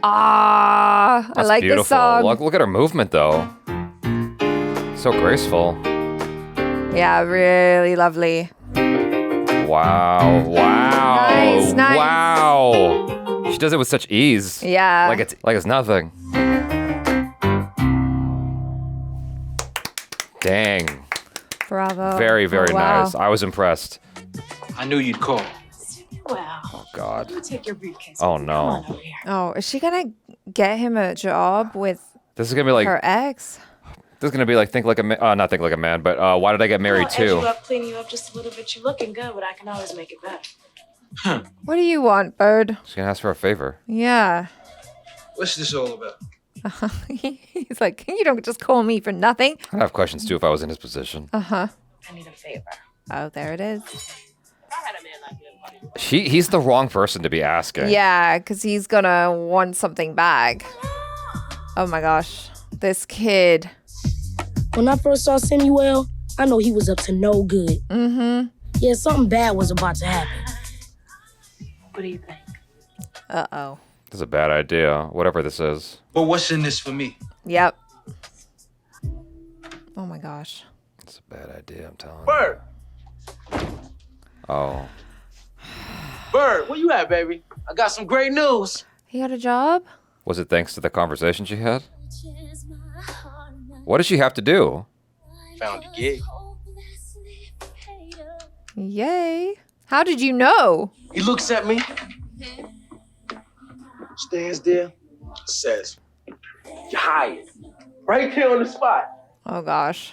Speaker 3: Ah, I
Speaker 2: That's
Speaker 3: like
Speaker 2: beautiful.
Speaker 3: this song.
Speaker 2: Look at her movement, though. So graceful.
Speaker 3: Yeah, really lovely.
Speaker 2: Wow.
Speaker 3: Nice.
Speaker 2: Wow. She does it with such ease.
Speaker 3: Yeah.
Speaker 2: Like it's nothing. Dang.
Speaker 3: Bravo.
Speaker 2: Very, very
Speaker 3: wow.
Speaker 2: nice. I was impressed.
Speaker 14: I knew you'd call.
Speaker 9: Well,
Speaker 2: Oh, God.
Speaker 9: you take your briefcase.
Speaker 2: Oh,
Speaker 9: Come
Speaker 2: no.
Speaker 9: on over here.
Speaker 3: Oh, is she gonna get him a job with
Speaker 2: This is going to be like,
Speaker 3: her ex?
Speaker 2: this is going to be like, not think like a man, but why did I get married
Speaker 9: I'll edge
Speaker 2: too?
Speaker 9: you up, clean you up just a little bit. You're looking good, but I can always make it better.
Speaker 3: What do you want, Bird?
Speaker 2: She's going to ask for a favor.
Speaker 3: Yeah.
Speaker 14: What's this all about?
Speaker 3: He's like, you don't just call me for nothing.
Speaker 2: I'd have questions too if I was in his position.
Speaker 3: Uh-huh.
Speaker 9: I need a favor.
Speaker 3: Oh, there it is.
Speaker 2: He's the wrong person to be asking.
Speaker 3: Yeah, because he's gonna want something back. Oh my gosh. This kid.
Speaker 4: When I first saw Samuel, I know he was up to no good.
Speaker 3: Mm-hmm.
Speaker 4: Yeah, something bad was about to happen.
Speaker 9: What do you think?
Speaker 3: Uh-oh.
Speaker 2: This is a bad idea, whatever this is.
Speaker 14: But what's in this for me?
Speaker 3: Yep. Oh my gosh.
Speaker 2: It's a bad idea, I'm telling
Speaker 14: Bird!
Speaker 2: you. Oh.
Speaker 14: Bird, where you at, baby? I got some great news.
Speaker 3: He got a job?
Speaker 2: Was it thanks to the conversation she had? What does she have to do?
Speaker 14: Found a gig.
Speaker 3: Yay. How did you know?
Speaker 14: He looks at me, stands there, says, "You're hired." Right there on the spot.
Speaker 3: Oh gosh.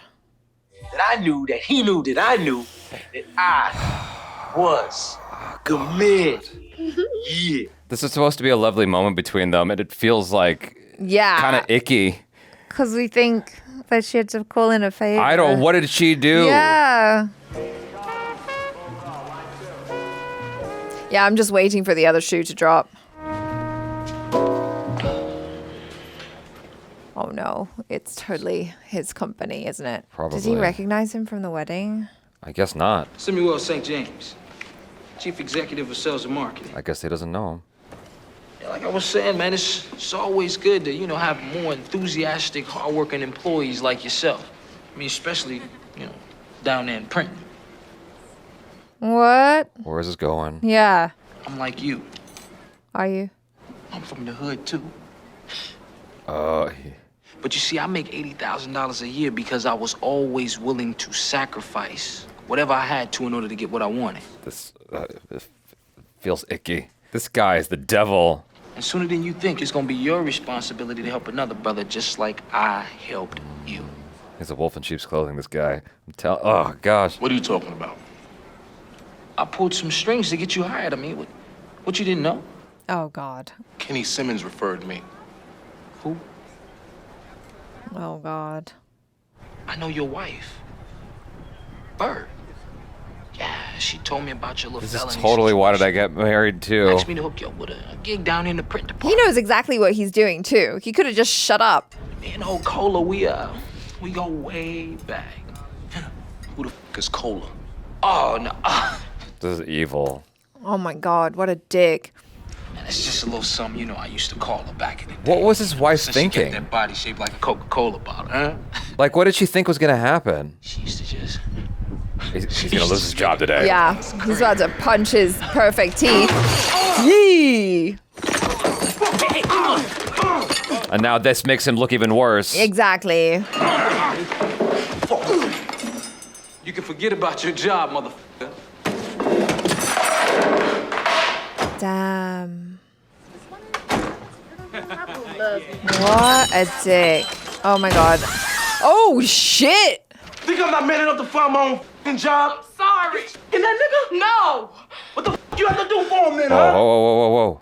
Speaker 14: That I knew that he knew that I knew that I was the man. Yeah.
Speaker 2: This is supposed to be a lovely moment between them, and it feels like
Speaker 3: Yeah.
Speaker 2: kind of icky.
Speaker 3: Because we think that she had to call in a favor.
Speaker 2: I don't. What did she do?
Speaker 3: Yeah. Yeah, I'm just waiting for the other shoe to drop. Oh no, it's totally his company, isn't it? Does he
Speaker 2: Probably.
Speaker 3: recognize him from the wedding?
Speaker 2: I guess not.
Speaker 15: Samuel St. James, Chief Executive of Sales and Marketing.
Speaker 2: I guess he doesn't know him.
Speaker 14: Yeah, like I was saying, man, it's always good to, have more enthusiastic, hardworking employees like yourself. I mean, especially, down there in print.
Speaker 3: What?
Speaker 2: Where is this going?
Speaker 3: Yeah.
Speaker 14: I'm like you.
Speaker 3: Are you?
Speaker 14: I'm from the hood, too.
Speaker 2: Oh.
Speaker 14: But you see, I make $80,000 a year because I was always willing to sacrifice whatever I had to in order to get what I wanted.
Speaker 2: This feels icky. This guy is the devil.
Speaker 14: And sooner than you think, it's gonna be your responsibility to help another brother just like I helped you.
Speaker 2: He's a wolf in sheep's clothing, this guy. Oh, gosh.
Speaker 11: What are you talking about?
Speaker 14: I pulled some strings to get you hired. I mean, what you didn't know?
Speaker 3: Oh, God.
Speaker 11: Kenny Simmons referred me.
Speaker 14: Who?
Speaker 3: Oh, God.
Speaker 14: I know your wife. Bird. Yeah, she told me about your little
Speaker 2: This is
Speaker 14: felony
Speaker 2: totally why did I get married, too.
Speaker 14: Asked me to hook you up with a gig down in the print
Speaker 3: He
Speaker 14: department.
Speaker 3: knows exactly what he's doing, too. He could have just shut up.
Speaker 14: Me and old Cola, we go way back. Who the f*** is Cola? Oh, no.
Speaker 2: This is evil.
Speaker 3: Oh, my God. What a dick.
Speaker 14: Man, it's just a little something, I used to call her back in the day.
Speaker 2: What was his wife
Speaker 14: Since she
Speaker 2: thinking?
Speaker 14: kept that body shaped like a Coca-Cola bottle, huh?
Speaker 2: Like, what did she think was gonna happen?
Speaker 14: She used to just...
Speaker 2: He's gonna lose his job today.
Speaker 3: Yeah. He's about to punch his perfect teeth. Yee!
Speaker 2: And now this makes him look even worse.
Speaker 3: Exactly.
Speaker 14: You can forget about your job, motherfucker.
Speaker 3: Damn. What a dick. Oh my God. Oh shit!
Speaker 14: Think I'm not man enough to find my own f***ing job?
Speaker 9: Sorry.
Speaker 14: In that nigga?
Speaker 9: No.
Speaker 14: What the f*** you have to do for him then,
Speaker 2: Whoa,
Speaker 14: huh?
Speaker 2: whoa, whoa, whoa, whoa.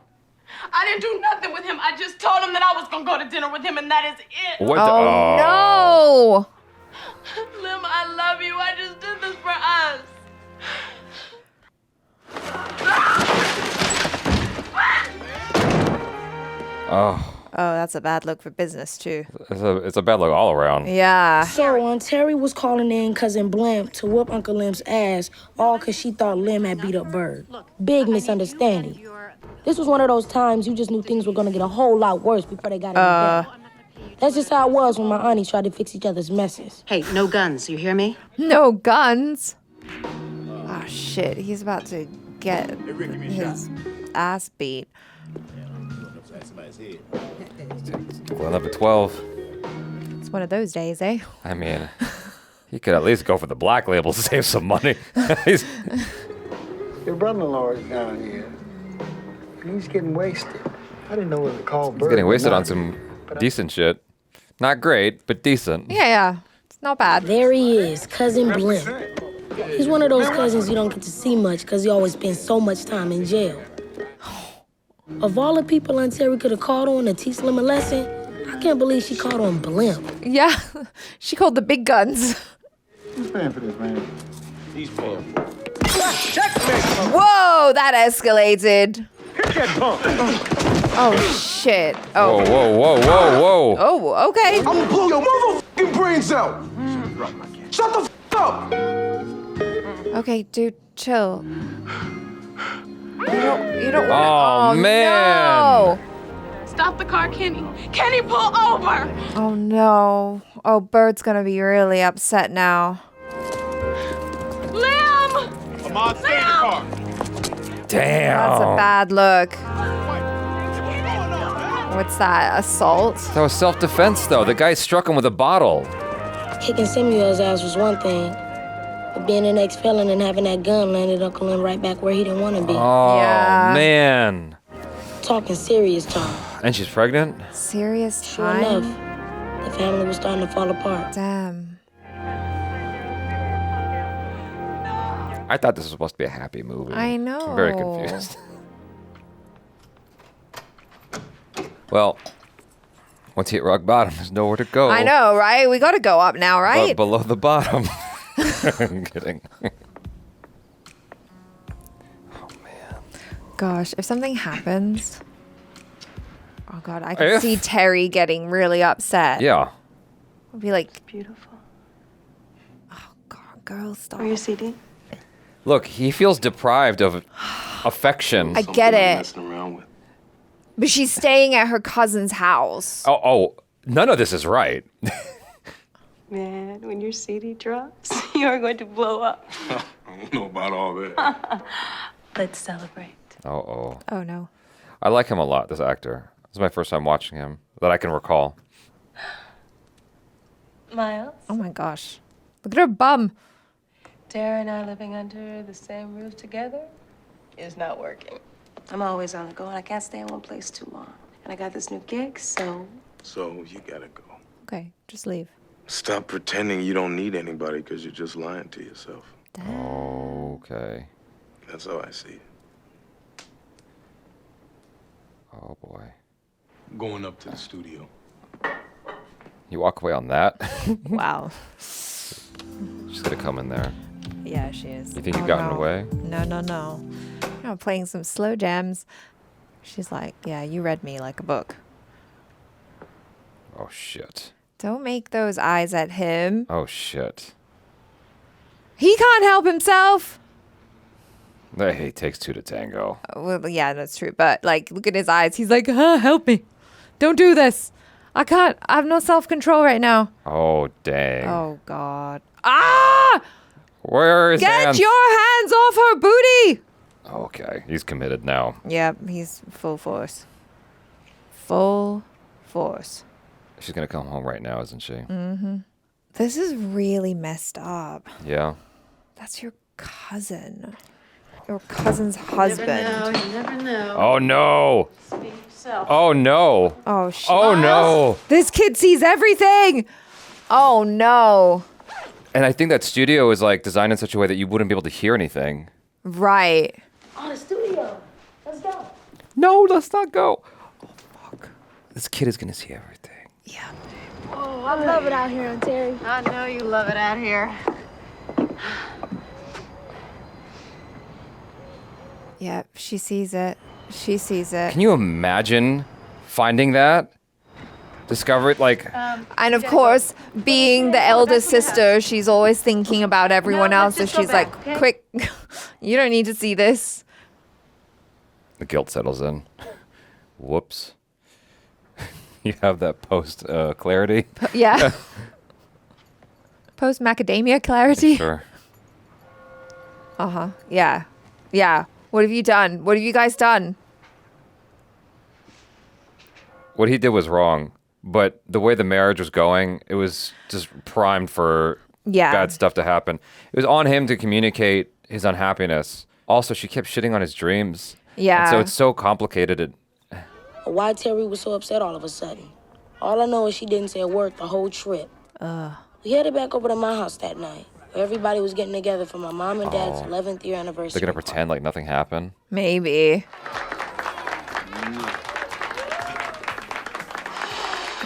Speaker 9: I didn't do nothing with him. I just told him that I was gonna go to dinner with him, and that is it.
Speaker 2: What the?
Speaker 3: Oh no!
Speaker 9: Lim, I love you. I just did this for us.
Speaker 2: Oh,
Speaker 3: Oh, that's a bad look for business too.
Speaker 2: it's a bad look all around.
Speaker 3: Yeah.
Speaker 4: So, Terry was calling in Cousin Blimp to whoop Uncle Lim's ass, all because she thought Lim had beat up Bird. Big misunderstanding. This was one of those times you just knew things were going to get a whole lot worse before they got any better. That's just how it was when my auntie tried to fix each other's messes.
Speaker 7: Hey, no guns, you hear me?
Speaker 3: No guns. Oh shit! He's about to get his ass beat.
Speaker 2: Going up at 12.
Speaker 3: It's one of those days, eh?
Speaker 2: I mean, he could at least go for the black label to save some money.
Speaker 15: Your brother-in-law is down here. He's getting wasted. I didn't know what to call Bird.
Speaker 2: He's getting wasted on some decent shit. Not great, but decent.
Speaker 3: Yeah. It's not bad.
Speaker 4: There he is, Cousin Blimp. He's one of those cousins you don't get to see much because he always spends so much time in jail. Of all the people Aunt Terry could have called on to teach them a lesson, I can't believe she called on Blimp.
Speaker 3: Yeah. She called the big guns.
Speaker 15: Who's paying for this, man?
Speaker 11: He's paying for it.
Speaker 3: Whoa, that escalated.
Speaker 15: Hit that pump.
Speaker 3: Oh shit. Oh.
Speaker 2: Whoa, whoa, whoa, whoa, whoa.
Speaker 3: Oh, okay.
Speaker 14: I'm gonna blow your motherfucking brains out. Shut the f up.
Speaker 3: Okay, dude, chill. You don't
Speaker 2: Oh, man.
Speaker 3: No.
Speaker 9: Stop the car, Kenny. Kenny, pull over.
Speaker 3: Oh no. Oh, Bird's gonna be really upset now.
Speaker 9: Lim!
Speaker 5: Ahmad, stay in the car.
Speaker 2: Damn.
Speaker 3: That's a bad look. What's that? Assault?
Speaker 2: That was self-defense, though. The guy struck him with a bottle.
Speaker 4: Kicking Samuel's ass was one thing, but being an ex-felon and having that gun landed Uncle Lim right back where he didn't want to be.
Speaker 2: Oh,
Speaker 3: Yeah.
Speaker 2: man.
Speaker 4: Talking serious talk.
Speaker 2: And she's pregnant?
Speaker 3: Serious
Speaker 4: Sure
Speaker 3: time?
Speaker 4: enough, the family was starting to fall apart.
Speaker 3: Damn.
Speaker 2: I thought this was supposed to be a happy movie.
Speaker 3: I know.
Speaker 2: I'm very confused. Well, once you hit rock bottom, there's nowhere to go.
Speaker 3: I know, right? We gotta go up now, right?
Speaker 2: But below the bottom. I'm kidding.
Speaker 3: Gosh, if something happens... Oh god, I can see Terry getting really upset.
Speaker 2: Yeah.
Speaker 3: I'll be like...
Speaker 12: Beautiful.
Speaker 3: Oh god, girl, stop.
Speaker 12: Are you CD?
Speaker 2: Look, he feels deprived of affection.
Speaker 3: I get it.
Speaker 11: Messing around with.
Speaker 3: But she's staying at her cousin's house.
Speaker 2: Oh, none of this is right.
Speaker 12: Man, when your CD drops, you're going to blow up.
Speaker 11: I don't know about all that.
Speaker 12: Let's celebrate.
Speaker 2: Oh
Speaker 3: no.
Speaker 2: I like him a lot, this actor. This is my first time watching him that I can recall.
Speaker 12: Miles?
Speaker 3: Oh my gosh. Look at her bum.
Speaker 12: Tara and I living under the same roof together is not working. I'm always on the go, and I can't stay in one place too long. And I got this new gig, so...
Speaker 11: So you gotta go.
Speaker 3: Okay, just leave.
Speaker 11: Stop pretending you don't need anybody because you're just lying to yourself.
Speaker 2: Okay.
Speaker 11: That's how I see it.
Speaker 2: Oh boy.
Speaker 11: Going up to the studio.
Speaker 2: You walk away on that?
Speaker 3: Wow.
Speaker 2: She's gonna come in there.
Speaker 3: Yeah, she is.
Speaker 2: You think you've gotten away?
Speaker 3: No. I'm playing some slow jams. She's like, yeah, you read me like a book.
Speaker 2: Oh shit.
Speaker 3: Don't make those eyes at him.
Speaker 2: Oh shit.
Speaker 3: He can't help himself.
Speaker 2: Hey, it takes two to tango.
Speaker 3: Well, yeah, that's true. But like, look at his eyes. He's like, help me. Don't do this. I can't. I have no self-control right now.
Speaker 2: Oh dang.
Speaker 3: Oh God. Ah!
Speaker 2: Where is
Speaker 3: Get
Speaker 2: hands?
Speaker 3: your hands off her booty.
Speaker 2: Okay, he's committed now.
Speaker 3: Yep, he's full force. Full force.
Speaker 2: She's gonna come home right now, isn't she?
Speaker 3: Mm-hmm. This is really messed up.
Speaker 2: Yeah.
Speaker 3: That's your cousin. Your cousin's husband.
Speaker 7: You never know.
Speaker 2: Oh no.
Speaker 7: Speak for yourself.
Speaker 2: Oh no.
Speaker 3: Oh shit.
Speaker 2: Oh no.
Speaker 3: This kid sees everything. Oh no.
Speaker 2: And I think that studio is like designed in such a way that you wouldn't be able to hear anything.
Speaker 3: Right.
Speaker 4: Oh, the studio. Let's go.
Speaker 2: No, let's not go. Oh fuck. This kid is gonna see everything.
Speaker 10: Oh, I love it out here, Terry.
Speaker 7: I know you love it out here.
Speaker 3: Yep, she sees it. She sees it.
Speaker 2: Can you imagine finding that? Discover it like
Speaker 3: And of course, being the eldest sister, she's always thinking about everyone else. So she's like, quick, you don't need to see this.
Speaker 2: the guilt settles in. Whoops. You have that post clarity?
Speaker 3: Yeah. Post macadamia clarity.
Speaker 2: Sure.
Speaker 3: Uh-huh. Yeah. Yeah. What have you done? What have you guys done?
Speaker 2: What he did was wrong, but the way the marriage was going, it was just primed for bad stuff to happen. It was on him to communicate his unhappiness. Also, she kept shitting on his dreams.
Speaker 3: Yeah.
Speaker 2: And so it's so complicated.
Speaker 4: Why Terry was so upset all of a sudden. All I know is she didn't say a word the whole trip. We headed back over to my house that night. Where everybody was getting together for my mom and dad's 11th year anniversary.
Speaker 2: They're going to pretend like nothing happened.
Speaker 3: Maybe.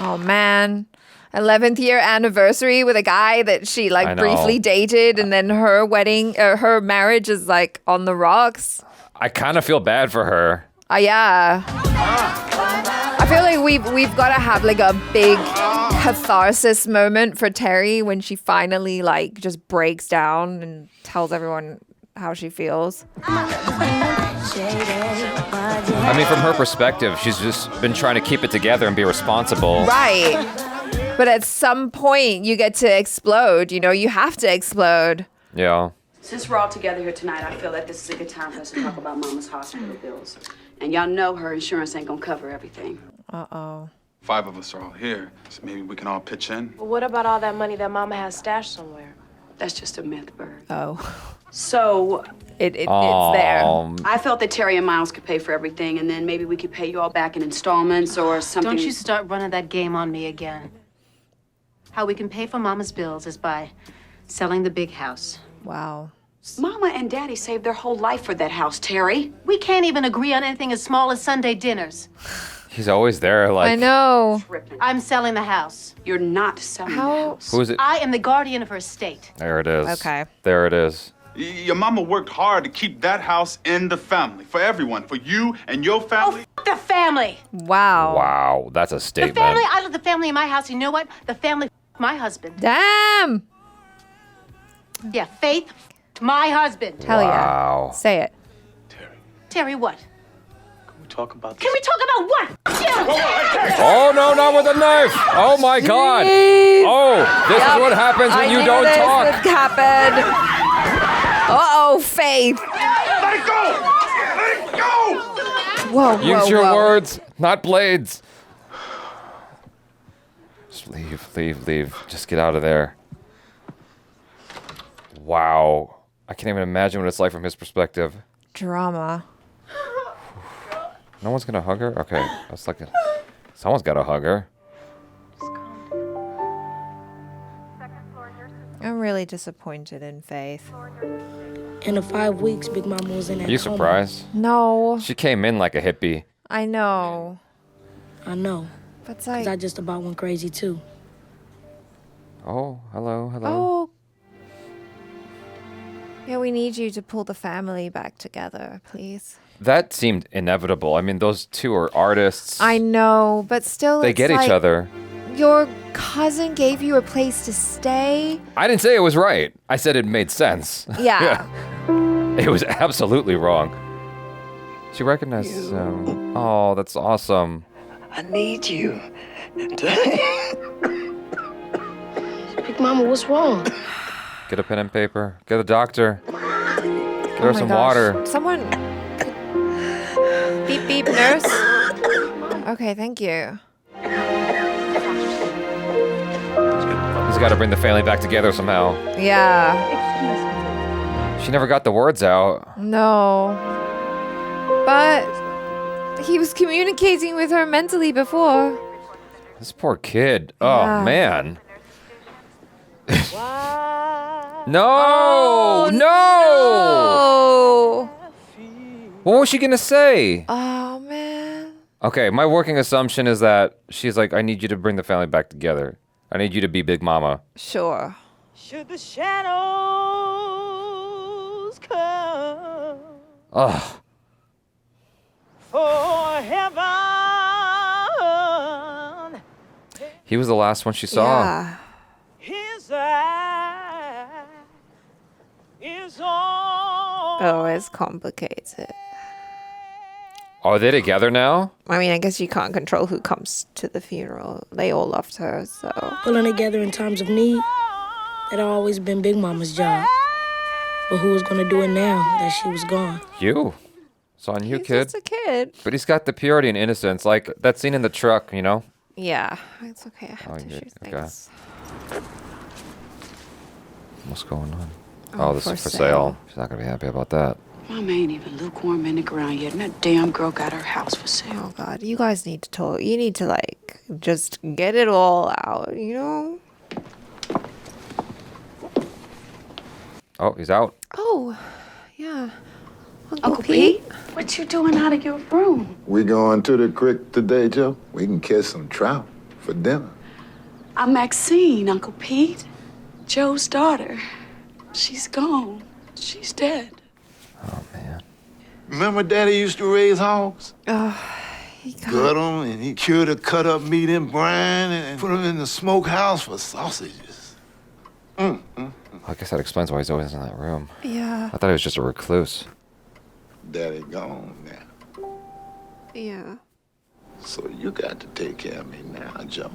Speaker 3: Oh, man. 11th year anniversary with a guy that she
Speaker 2: I
Speaker 3: like
Speaker 2: know.
Speaker 3: briefly dated, and then her wedding, her marriage is like on the rocks.
Speaker 2: I kind of feel bad for her.
Speaker 3: Yeah. I feel like we've got to have like a big catharsis moment for Terry when she finally like just breaks down and tells everyone how she feels.
Speaker 2: I mean, from her perspective, she's just been trying to keep it together and be responsible.
Speaker 3: Right. But at some point, you get to explode. You know, you have to explode.
Speaker 2: Yeah.
Speaker 1: Since we're all together here tonight, I feel that this is a good time for us to talk about Mama's hospital bills. And y'all know her insurance ain't gonna cover everything.
Speaker 3: Uh-oh.
Speaker 5: 5 of us are all here, so maybe we can all pitch in.
Speaker 9: Well, what about all that money that Mama has stashed somewhere?
Speaker 1: That's just a myth, Bird.
Speaker 3: Oh.
Speaker 1: So
Speaker 3: it's there.
Speaker 1: I felt that Terry and Miles could pay for everything, and then maybe we could pay you all back in installments or something.
Speaker 7: Don't you start running that game on me again. How we can pay for Mama's bills is by selling the big house.
Speaker 3: Wow.
Speaker 1: Mama and Daddy saved their whole life for that house, Terry.
Speaker 7: We can't even agree on anything as small as Sunday dinners.
Speaker 2: He's always there, like.
Speaker 3: I know.
Speaker 7: I'm selling the house.
Speaker 1: You're not selling the house.
Speaker 2: Who is it?
Speaker 7: I am the guardian of her estate.
Speaker 2: There it is.
Speaker 3: Okay.
Speaker 2: There it is.
Speaker 5: Your mama worked hard to keep that house in the family, for everyone, for you and your family.
Speaker 7: Oh, the family.
Speaker 3: Wow.
Speaker 2: Wow, that's a
Speaker 7: The
Speaker 2: statement.
Speaker 7: family. I love the family in my house. You know what? The family, my husband.
Speaker 3: Damn.
Speaker 7: Yeah, Faith, my husband.
Speaker 3: Hell
Speaker 2: Wow.
Speaker 3: yeah. Say it.
Speaker 7: Terry, what?
Speaker 14: talk about this?
Speaker 9: Can we talk about what?
Speaker 2: Oh, no, not with a knife. Oh, my God. Oh, this is what happens when you don't talk.
Speaker 3: This would happen. Uh-oh, Faith.
Speaker 6: Let it go! Let it go!
Speaker 3: Whoa,
Speaker 2: Use your words, not blades. Just leave. Just get out of there. Wow. I can't even imagine what it's like from his perspective.
Speaker 3: Drama.
Speaker 2: No one's gonna hug her? Okay. That's like someone's gotta hug her.
Speaker 3: I'm really disappointed in Faith.
Speaker 4: In the 5 weeks, Big Mama was in that
Speaker 2: Are you
Speaker 4: coma.
Speaker 2: surprised?
Speaker 3: No.
Speaker 2: She came in like a hippie.
Speaker 3: I know.
Speaker 4: I know.
Speaker 3: But it's
Speaker 4: 'Cause
Speaker 3: like...
Speaker 4: I just about went crazy, too.
Speaker 2: Oh, hello.
Speaker 3: Oh. Yeah, we need you to pull the family back together, please.
Speaker 2: That seemed inevitable. I mean, those two are artists.
Speaker 3: I know, but still,
Speaker 2: They
Speaker 3: it's
Speaker 2: get each
Speaker 3: like
Speaker 2: other.
Speaker 3: Your cousin gave you a place to stay.
Speaker 2: I didn't say it was right. I said it made sense.
Speaker 3: Yeah.
Speaker 2: It was absolutely wrong. She recognized him. Oh, that's awesome.
Speaker 8: I need you.
Speaker 4: Big Mama, what's wrong?
Speaker 2: Get a pen and paper. Get a doctor. Get her
Speaker 3: Oh my
Speaker 2: some
Speaker 3: gosh.
Speaker 2: water.
Speaker 3: Someone. Beep, beep, nurse. Okay, thank you.
Speaker 2: He's got to bring the family back together somehow.
Speaker 3: Yeah.
Speaker 2: She never got the words out.
Speaker 3: No. But he was communicating with her mentally before.
Speaker 2: This poor kid. Oh,
Speaker 3: Yeah.
Speaker 2: man. No! No! What was she gonna say?
Speaker 3: Oh, man.
Speaker 2: Okay, my working assumption is that she's like, I need you to bring the family back together. I need you to be Big Mama.
Speaker 3: Sure.
Speaker 16: Should the shadows come
Speaker 2: Ugh.
Speaker 16: for heaven,
Speaker 2: He was the last one she saw.
Speaker 3: Yeah.
Speaker 16: his eye is on.
Speaker 3: Oh, it's complicated.
Speaker 2: Are they together now?
Speaker 3: I mean, I guess you can't control who comes to the funeral. They all loved her, so.
Speaker 4: Pulling together in times of need, that always been Big Mama's job. But who was gonna do it now that she was gone?
Speaker 2: You. It's on you,
Speaker 3: He's
Speaker 2: kid.
Speaker 3: just a kid.
Speaker 2: But he's got the purity and innocence, like that scene in the truck, you know?
Speaker 3: Yeah, it's okay. I have
Speaker 2: Oh,
Speaker 3: to
Speaker 2: you-
Speaker 3: shoot
Speaker 2: okay.
Speaker 3: things.
Speaker 2: What's going on?
Speaker 3: Oh,
Speaker 2: Oh, this
Speaker 3: for
Speaker 2: is for
Speaker 3: sale.
Speaker 2: sale. She's not gonna be happy about that.
Speaker 1: Mama ain't even lukewarm in the ground yet, and that damn girl got her house for sale.
Speaker 3: Oh God, you guys need to talk. You need to like just get it all out, you know?
Speaker 2: Oh, he's out.
Speaker 3: Oh, yeah.
Speaker 1: Uncle Pete, what you doing out of your room?
Speaker 5: We going to the creek today, Joe? We can catch some trout for dinner.
Speaker 1: I'm Maxine, Uncle Pete. Joe's daughter. She's gone. She's dead.
Speaker 6: Remember Daddy used to raise hogs?
Speaker 3: Oh,
Speaker 6: Gut them, and he cured the cut up meat in brine and put them in the smokehouse for sausages.
Speaker 2: I guess that explains why he's always in that room.
Speaker 3: Yeah.
Speaker 2: I thought he was just a recluse.
Speaker 6: Daddy gone now.
Speaker 3: Yeah.
Speaker 6: So you got to take care of me now, Joe.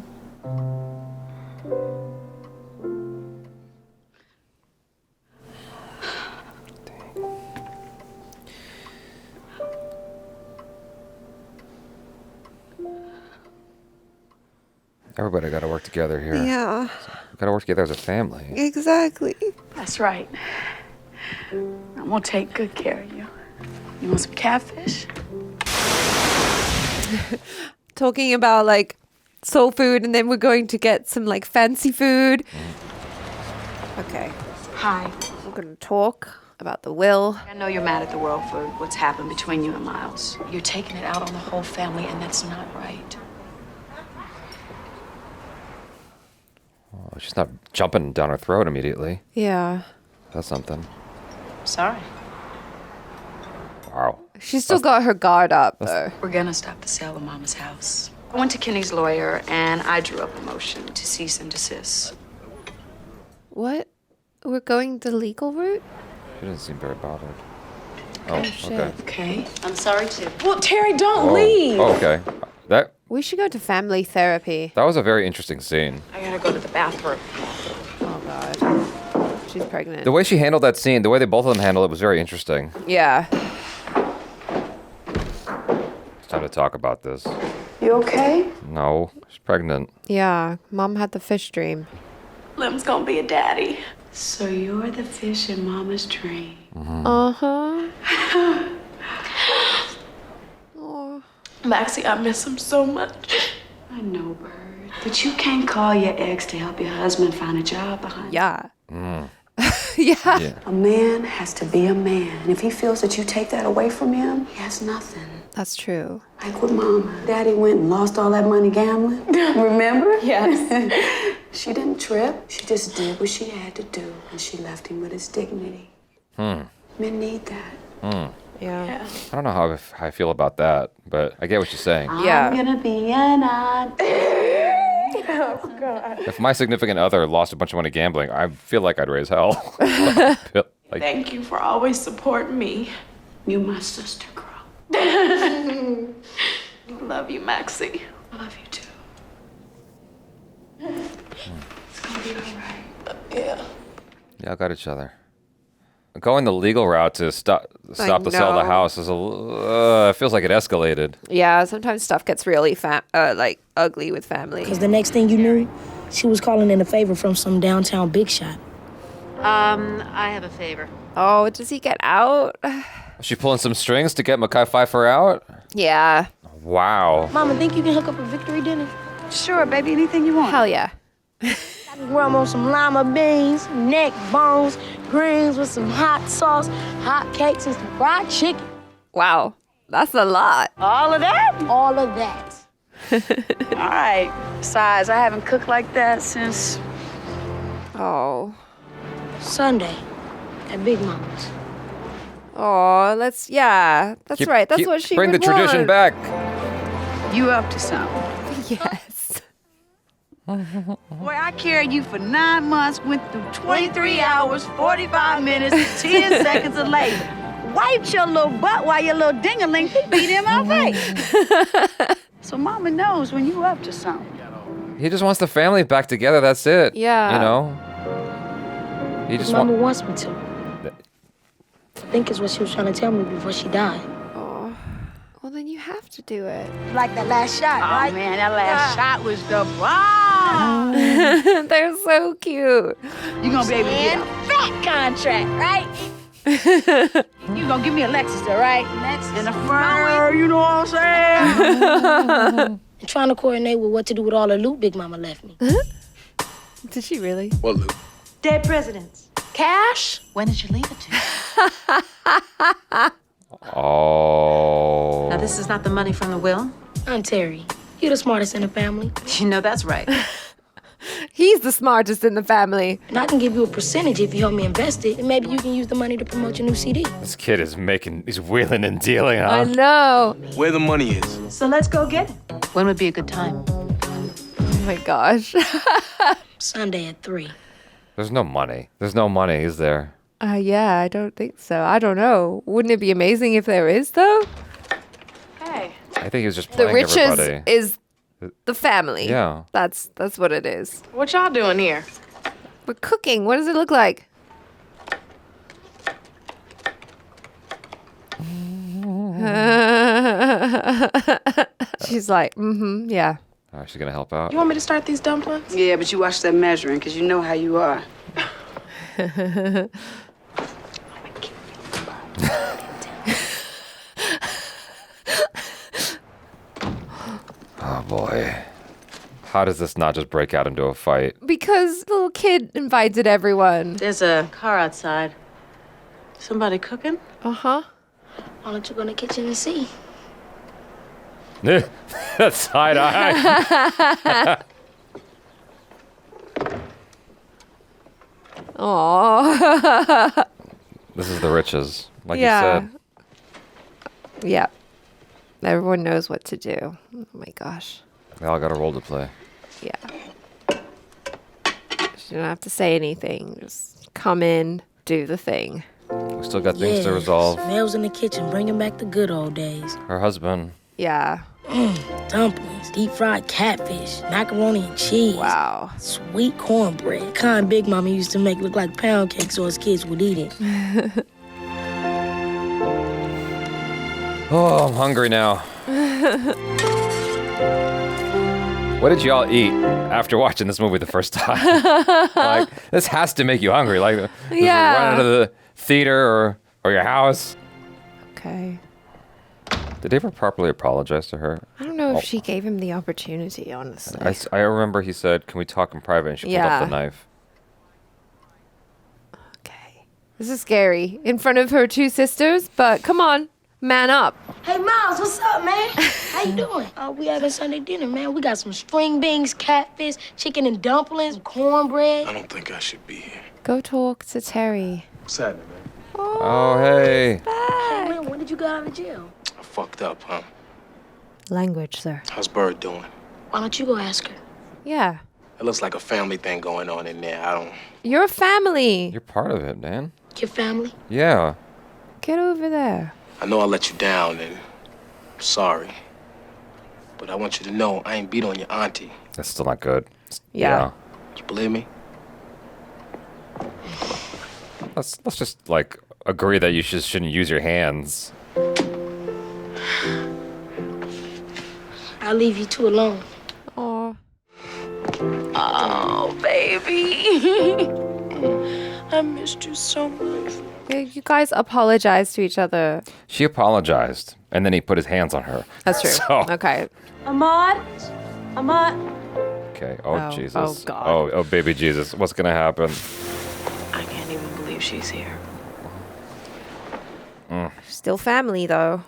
Speaker 2: Everybody got to work together here.
Speaker 3: Yeah.
Speaker 2: We got to work together as a family.
Speaker 3: Exactly.
Speaker 1: That's right. I'm gonna take good care of you. You want some catfish?
Speaker 3: Talking about like soul food, and then we're going to get some like fancy food. Okay.
Speaker 1: Hi.
Speaker 3: We're gonna talk about the will.
Speaker 1: I know you're mad at the world for what's happened between you and Miles. You're taking it out on the whole family, and that's not right.
Speaker 2: Oh, she's not jumping down her throat immediately.
Speaker 3: Yeah.
Speaker 2: That's something.
Speaker 1: Sorry.
Speaker 2: Wow.
Speaker 3: She's still got her guard up though.
Speaker 1: We're gonna stop the sale of Mama's house. I went to Kenny's lawyer, and I drew up a motion to cease and desist.
Speaker 3: What? We're going the legal route?
Speaker 2: She doesn't seem very bothered. Oh,
Speaker 1: shit.
Speaker 2: okay.
Speaker 1: Okay.
Speaker 7: I'm sorry too.
Speaker 9: Well, Terry, don't
Speaker 2: Oh,
Speaker 9: leave.
Speaker 2: oh, okay. That
Speaker 3: We should go to family therapy.
Speaker 2: was a very interesting scene.
Speaker 9: I gotta go to the bathroom.
Speaker 3: Oh God, she's pregnant.
Speaker 2: The way she handled that scene, the way they both of them handled it was very interesting.
Speaker 3: Yeah.
Speaker 2: It's time to talk about this.
Speaker 1: You okay?
Speaker 2: No, she's pregnant.
Speaker 3: Yeah. Mom had the fish dream.
Speaker 1: Lem's gonna be a daddy. So you're the fish in Mama's dream.
Speaker 3: Uh huh.
Speaker 9: Maxie, I miss him so much.
Speaker 1: I know, Bird. But you can't call your ex to help your husband find a job behind.
Speaker 3: Yeah.
Speaker 2: Mm.
Speaker 3: Yeah.
Speaker 1: A man has to be a man. And if he feels that you take that away from him, he has nothing.
Speaker 3: That's true.
Speaker 1: Like with Mama. Daddy went and lost all that money gambling. Remember?
Speaker 9: Yes.
Speaker 1: She didn't trip. She just did what she had to do. And she left him with his dignity. Men need that.
Speaker 3: Yeah.
Speaker 2: I don't know how I feel about that, but I get what you're saying.
Speaker 3: Yeah.
Speaker 1: I'm gonna be an odd.
Speaker 9: Oh, God.
Speaker 2: If my significant other lost a bunch of money gambling, I feel like I'd raise hell. Like,
Speaker 9: Thank you for always supporting me.
Speaker 1: You my sister, girl.
Speaker 9: Love you, Maxie.
Speaker 1: I love you too. It's gonna be all right.
Speaker 9: Yeah.
Speaker 2: y'all got each other. Going the legal route to stop the sale of the
Speaker 3: know.
Speaker 2: house is it feels like it escalated.
Speaker 3: Yeah. Sometimes stuff gets really like ugly with family.
Speaker 4: Because the next thing you knew, she was calling in a favor from some downtown big shot.
Speaker 7: I have a favor.
Speaker 3: Oh, does he get out?
Speaker 2: Was she pulling some strings to get Mackay Pfeiffer out?
Speaker 3: Yeah.
Speaker 2: Wow.
Speaker 4: Mama, think you can hook up a victory dinner?
Speaker 1: Sure, baby. Anything you want.
Speaker 3: Hell yeah.
Speaker 4: Rum on some lima beans, neck bones, greens with some hot sauce, hot cakes, and some fried chicken.
Speaker 3: Wow. That's a lot.
Speaker 4: All of that? All of that.
Speaker 1: All right. Besides, I haven't cooked like that since.
Speaker 3: Oh.
Speaker 4: Sunday at Big Mama's.
Speaker 3: Oh, that's right. That's what she
Speaker 2: bring
Speaker 3: would
Speaker 2: the tradition
Speaker 3: want.
Speaker 2: back.
Speaker 1: You up to something?
Speaker 3: Yes.
Speaker 1: Boy, I carried you for 9 months, went through 23 hours, 45 minutes, 10 seconds of labor. Wiped your little butt while your little ding-a-ling beat in my face. So Mama knows when you up to something.
Speaker 2: He just wants the family back together. That's it.
Speaker 3: Yeah.
Speaker 2: You know. He just
Speaker 4: Mama wants me to. I think is what she was trying to tell me before she died.
Speaker 3: Oh. Well, then you have to do it.
Speaker 4: Like that last shot, right?
Speaker 1: Oh man, that last shot was the bomb.
Speaker 3: They're so cute.
Speaker 1: You gonna be able to get
Speaker 4: And
Speaker 1: a
Speaker 4: fat contract, right?
Speaker 1: You gonna give me a Lexus, though, right? Lexus. And a fur, you know what I'm saying?
Speaker 4: I'm trying to coordinate with what to do with all the loot Big Mama left me.
Speaker 3: Did she really?
Speaker 11: What, Lou?
Speaker 12: Dead presidents.
Speaker 9: Cash?
Speaker 12: When did you leave it to?
Speaker 2: Oh.
Speaker 7: Now, this is not the money from the will?
Speaker 4: Aunt Terry, you're the smartest in the family.
Speaker 7: You know that's right.
Speaker 3: He's the smartest in the family.
Speaker 4: And I can give you a percentage if you help me invest it, and maybe you can use the money to promote your new CD.
Speaker 2: This kid is he's wheeling and dealing, huh?
Speaker 3: I know.
Speaker 11: Where the money is?
Speaker 12: So let's go get it.
Speaker 7: When would be a good time?
Speaker 3: Oh my gosh.
Speaker 4: Sunday at 3.
Speaker 2: There's no money. There's no money, is there?
Speaker 3: Yeah, I don't think so. I don't know. Wouldn't it be amazing if there is, though?
Speaker 9: Hey.
Speaker 2: I think he was just
Speaker 3: The
Speaker 2: playing
Speaker 3: riches
Speaker 2: everybody.
Speaker 3: is the family.
Speaker 2: Yeah.
Speaker 3: That's what it is.
Speaker 9: What y'all doing here?
Speaker 3: We're cooking. What does it look like? She's like, yeah.
Speaker 2: Oh, she's gonna help out.
Speaker 9: You want me to start these dumplings?
Speaker 1: Yeah, but you watch that measuring, because you know how you are.
Speaker 2: Oh boy. How does this not just break out into a fight?
Speaker 3: Because the little kid invited everyone.
Speaker 7: There's a car outside. Somebody cooking?
Speaker 3: Uh-huh.
Speaker 4: Why don't you go in the kitchen and see?
Speaker 2: That's side eye.
Speaker 3: Aww.
Speaker 2: This is the riches, like
Speaker 3: Yeah.
Speaker 2: you said.
Speaker 3: Yeah. Everyone knows what to do. Oh my gosh.
Speaker 2: They all got a role to play.
Speaker 3: Yeah. You don't have to say anything. Just come in, do the thing.
Speaker 2: Still got things to resolve.
Speaker 4: Mel's in the kitchen, bringing back the good old days.
Speaker 2: Her husband.
Speaker 3: Yeah.
Speaker 4: Dumplings, deep fried catfish, macaroni and cheese.
Speaker 3: Wow.
Speaker 4: Sweet cornbread. Kind Big Mama used to make look like pound cake so us kids would eat it.
Speaker 2: Oh, I'm hungry now. What did y'all eat after watching this movie the first time? Like, this has to make you hungry. Like, just run out of the theater or your house.
Speaker 3: Okay.
Speaker 2: Did they ever properly apologize to her?
Speaker 3: I don't know if she gave him the opportunity, honestly.
Speaker 2: I remember he said, "Can we talk in private?" And she pulled up the knife.
Speaker 3: Okay. This is scary. In front of her two sisters, but come on, man up.
Speaker 4: Hey, Miles, what's up, man? How you doing? We having Sunday dinner, man. We got some string beans, catfish, chicken and dumplings, cornbread.
Speaker 11: I don't think I should be here.
Speaker 3: Go talk to Terry.
Speaker 11: What's happening, man?
Speaker 2: Oh, hey.
Speaker 4: Hey, man, when did you get out of jail?
Speaker 11: I fucked up, huh?
Speaker 3: Language, sir.
Speaker 11: How's Bird doing?
Speaker 4: Why don't you go ask her?
Speaker 3: Yeah.
Speaker 11: It looks like a family thing going on in there. I don't...
Speaker 3: You're a family.
Speaker 2: You're part of it, man.
Speaker 4: Your family?
Speaker 2: Yeah.
Speaker 3: Get over there.
Speaker 11: I know I let you down, and I'm sorry. But I want you to know I ain't beat on your auntie.
Speaker 2: That's still not good.
Speaker 3: Yeah.
Speaker 11: You believe me?
Speaker 2: Let's just like agree that you shouldn't use your hands.
Speaker 4: I'll leave you two alone.
Speaker 3: Oh.
Speaker 12: Oh, baby. I missed you so much.
Speaker 3: You guys apologize to each other.
Speaker 2: She apologized, and then he put his hands on her.
Speaker 3: That's true.
Speaker 2: So,
Speaker 3: Okay.
Speaker 12: Ahmad?
Speaker 2: okay. Oh, Jesus.
Speaker 3: Oh, God.
Speaker 2: Oh, baby Jesus. What's gonna happen?
Speaker 12: I can't even believe she's here.
Speaker 3: Still family, though.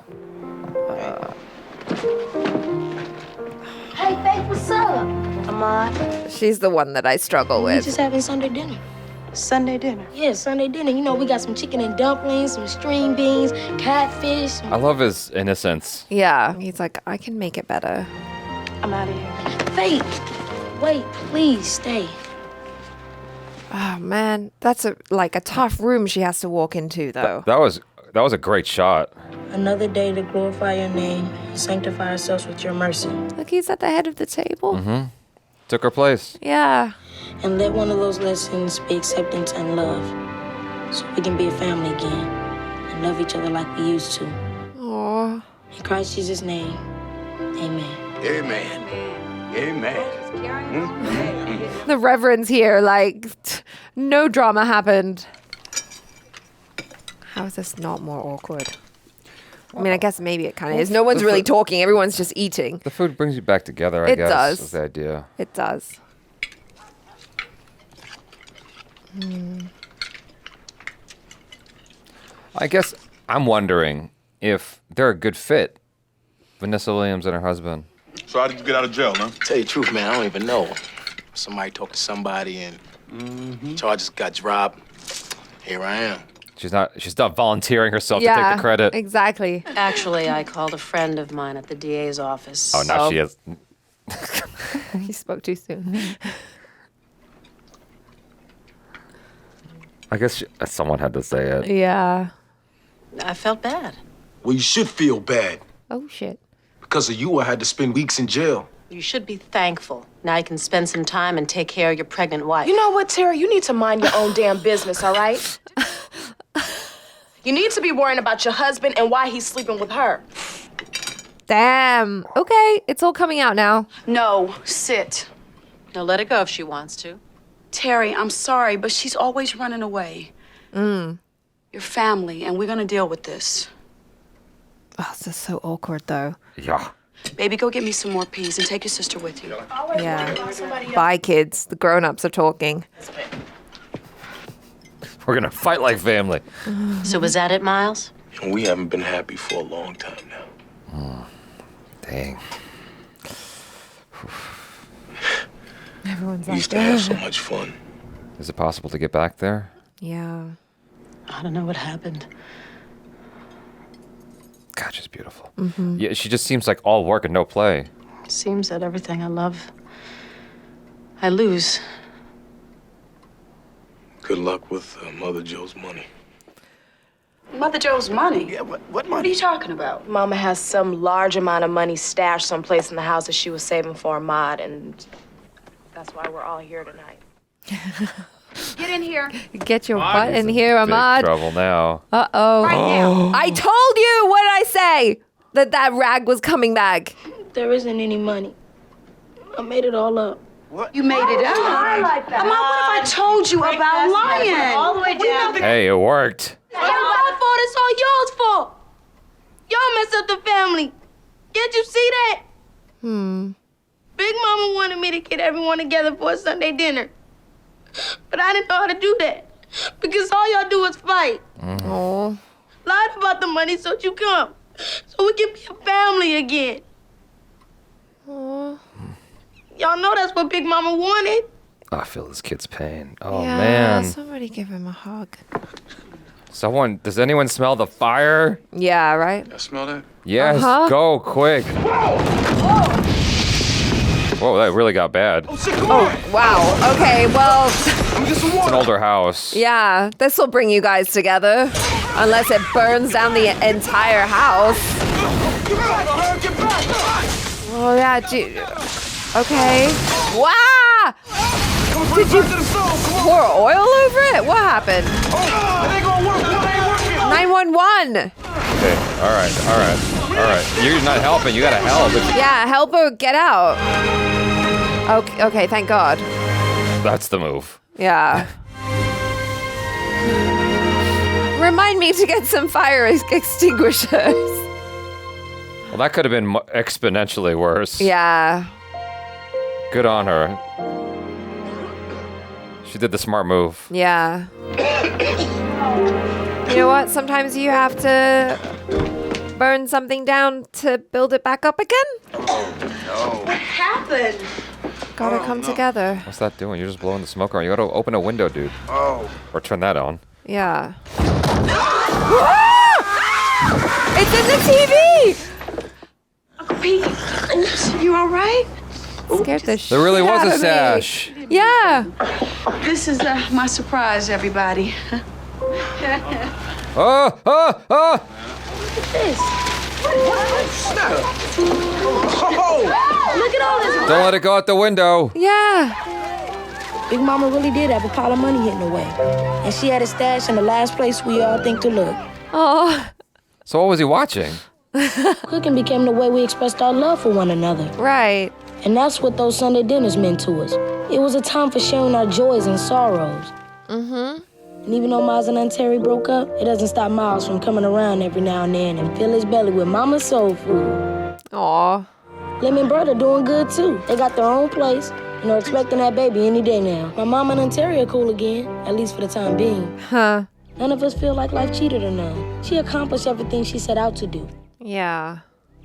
Speaker 4: Hey, Faith, what's up?
Speaker 12: Ahmad?
Speaker 3: She's the one that I struggle
Speaker 4: We
Speaker 3: with.
Speaker 4: just having Sunday dinner.
Speaker 12: Sunday dinner?
Speaker 4: Yeah, Sunday dinner. You know, we got some chicken and dumplings, some string beans, catfish.
Speaker 2: I love his innocence.
Speaker 3: Yeah. He's like, I can make it better.
Speaker 12: I'm out of here.
Speaker 4: Faith, wait, please stay.
Speaker 3: Oh, man. That's a tough room she has to walk into, though.
Speaker 2: That was a great shot.
Speaker 4: Another day to glorify your name, sanctify ourselves with your mercy.
Speaker 3: Look, he's at the head of the table.
Speaker 2: Mm-hmm. Took her place.
Speaker 3: Yeah.
Speaker 4: And let one of those lessons be acceptance and love, so we can be a family again and love each other like we used to.
Speaker 3: Aww.
Speaker 4: In Christ Jesus' name, amen.
Speaker 6: Amen. Amen.
Speaker 3: The reverend's here, no drama happened. How is this not more awkward? I mean, I guess maybe it kind of is. No one's really talking. Everyone's just eating.
Speaker 2: The food brings you back together, I guess.
Speaker 3: It does.
Speaker 2: Is the idea.
Speaker 3: It does.
Speaker 2: I guess I'm wondering if they're a good fit, Vanessa Williams and her husband.
Speaker 5: So how did you get out of jail, huh?
Speaker 11: Tell you the truth, man, I don't even know. Somebody talked to somebody and charges got dropped. Here I am.
Speaker 2: She's not volunteering herself to take the credit.
Speaker 3: Exactly.
Speaker 7: Actually, I called a friend of mine at the DA's office.
Speaker 2: Oh, now she is.
Speaker 3: He spoke too soon.
Speaker 2: I guess someone had to say it.
Speaker 3: Yeah.
Speaker 7: I felt bad.
Speaker 11: Well, you should feel bad.
Speaker 3: Oh, shit.
Speaker 11: Because of you, I had to spend weeks in jail.
Speaker 7: You should be thankful. Now you can spend some time and take care of your pregnant wife.
Speaker 9: You know what, Terry? You need to mind your own damn business, all right? You need to be worrying about your husband and why he's sleeping with her.
Speaker 3: Damn. Okay, it's all coming out now.
Speaker 1: No, sit.
Speaker 7: Now let her go if she wants to.
Speaker 1: Terry, I'm sorry, but she's always running away. Your family, and we're gonna deal with this.
Speaker 3: Oh, this is so awkward, though.
Speaker 2: Yeah.
Speaker 1: Baby, go get me some more peas and take your sister with you.
Speaker 3: Yeah. Bye, kids. The grown-ups are talking.
Speaker 2: We're gonna fight like family.
Speaker 7: So was that it, Miles?
Speaker 11: And we haven't been happy for a long time now.
Speaker 2: Dang.
Speaker 3: Everyone's
Speaker 11: We
Speaker 3: like,
Speaker 11: used to have so much fun.
Speaker 2: Is it possible to get back there?
Speaker 3: Yeah.
Speaker 7: I don't know what happened.
Speaker 2: God, she's beautiful. Yeah, she just seems like all work and no play.
Speaker 7: Seems that everything I love, I lose.
Speaker 11: Good luck with Mother Joe's money.
Speaker 1: Mother Joe's money.
Speaker 6: Yeah, what
Speaker 1: What
Speaker 6: money?
Speaker 1: are you talking about?
Speaker 17: Mama has some large amount of money stashed someplace in the house that she was saving for Ahmad, and that's why we're all here tonight.
Speaker 1: Get in here.
Speaker 3: Get your butt in here,
Speaker 2: Big
Speaker 3: Ahmad.
Speaker 2: trouble now.
Speaker 3: Uh-oh.
Speaker 1: Right now.
Speaker 3: I told you, what did I say? That rag was coming back.
Speaker 4: There isn't any money. I made it all up.
Speaker 1: You made it up.
Speaker 12: I like that.
Speaker 1: Ahmad, what if I told you about lying?
Speaker 12: All the way down.
Speaker 2: Hey, it worked.
Speaker 4: It's all my fault. It's all y'all's fault. Y'all messed up the family. Can't you see that? Big Mama wanted me to get everyone together for a Sunday dinner. But I didn't know how to do that. Because all y'all do is fight.
Speaker 3: Oh.
Speaker 4: Lied about the money so you come. So we can be a family again.
Speaker 3: Oh.
Speaker 4: Y'all know that's what Big Mama wanted.
Speaker 2: I feel this kid's pain. Oh,
Speaker 3: Yeah,
Speaker 2: man.
Speaker 3: somebody give him a hug.
Speaker 2: Does anyone smell the fire?
Speaker 3: Yeah, right?
Speaker 5: I smell that?
Speaker 2: Yes,
Speaker 3: Uh-huh.
Speaker 2: go quick. Whoa, that really got bad.
Speaker 3: Oh, wow. Okay, well,
Speaker 2: It's an older house.
Speaker 3: yeah, this will bring you guys together. Unless it burns down the entire house. Oh, yeah, okay. Wow! Did you pour oil over it? What happened? 911.
Speaker 2: Okay, all right. You're not helping. You gotta help.
Speaker 3: Yeah, help her get out. Okay, thank God.
Speaker 2: That's the move.
Speaker 3: Yeah. Remind me to get some fire extinguishers.
Speaker 2: Well, that could have been exponentially worse.
Speaker 3: Yeah.
Speaker 2: Good on her. She did the smart move.
Speaker 3: Yeah. You know what? Sometimes you have to burn something down to build it back up again.
Speaker 1: What happened?
Speaker 3: Gotta come together.
Speaker 2: What's that doing? You're just blowing the smoke around. You gotta open a window, dude.
Speaker 5: Oh.
Speaker 2: Or turn that on.
Speaker 3: Yeah. It's in the TV!
Speaker 1: Uncle Pete, you all right?
Speaker 3: Scared the shit
Speaker 2: There really was
Speaker 3: out
Speaker 2: a
Speaker 3: of me.
Speaker 2: stash.
Speaker 3: Yeah.
Speaker 1: This is my surprise, everybody.
Speaker 2: Oh!
Speaker 4: Look at this. Look at all this.
Speaker 2: Don't let it go out the window.
Speaker 3: Yeah.
Speaker 4: Big Mama really did have a pile of money hidden away. And she had a stash in the last place we all think to look.
Speaker 3: Oh.
Speaker 2: So what was he watching?
Speaker 4: Cooking became the way we expressed our love for one another.
Speaker 3: Right.
Speaker 4: And that's what those Sunday dinners meant to us. It was a time for sharing our joys and sorrows.
Speaker 3: Mm-hmm.
Speaker 4: And even though Miles and Aunt Terry broke up, it doesn't stop Miles from coming around every now and then and fill his belly with Mama's soul food.
Speaker 3: Aw.
Speaker 4: Lemon and Bird are doing good too. They got their own place and are expecting that baby any day now. My mama and Aunt Terry are cool again, at least for the time being.
Speaker 3: Huh.
Speaker 4: None of us feel like life cheated her none. She accomplished everything she set out to do.
Speaker 3: Yeah.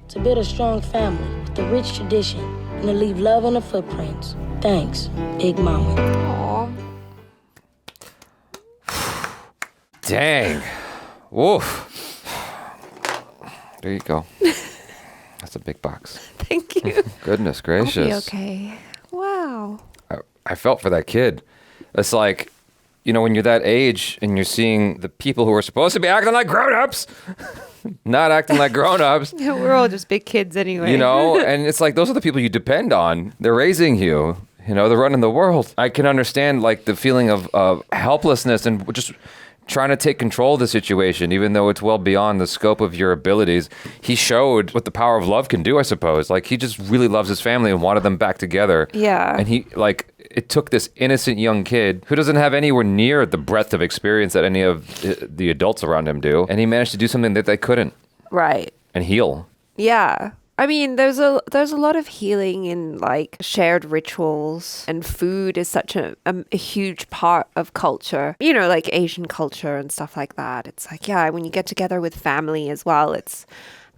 Speaker 4: To build a strong family with a rich tradition and to leave love in the footprints. Thanks, Big Mama.
Speaker 3: Aw.
Speaker 2: Dang. Woof. There you go. That's a big box.
Speaker 3: Thank you.
Speaker 2: Goodness gracious.
Speaker 3: I'll be okay. Wow.
Speaker 2: I felt for that kid. It's like, you know, when you're that age and you're seeing the people who are supposed to be acting like grown-ups, not acting like grown-ups.
Speaker 3: Yeah, we're all just big kids anyway.
Speaker 2: You know, and it's like, those are the people you depend on. They're raising you. You know, they're running the world. I can understand, like, the feeling of helplessness and just trying to take control of the situation, even though it's well beyond the scope of your abilities. He showed what the power of love can do, I suppose. Like, he just really loves his family and wanted them back together.
Speaker 3: Yeah.
Speaker 2: And he, like, it took this innocent young kid who doesn't have anywhere near the breadth of experience that any of the adults around him do. And he managed to do something that they couldn't.
Speaker 3: Right.
Speaker 2: And heal.
Speaker 3: Yeah. I mean, there's a lot of healing in like shared rituals, and food is such a huge part of culture. You know, like Asian culture and stuff like that. It's like, yeah, when you get together with family as well, it's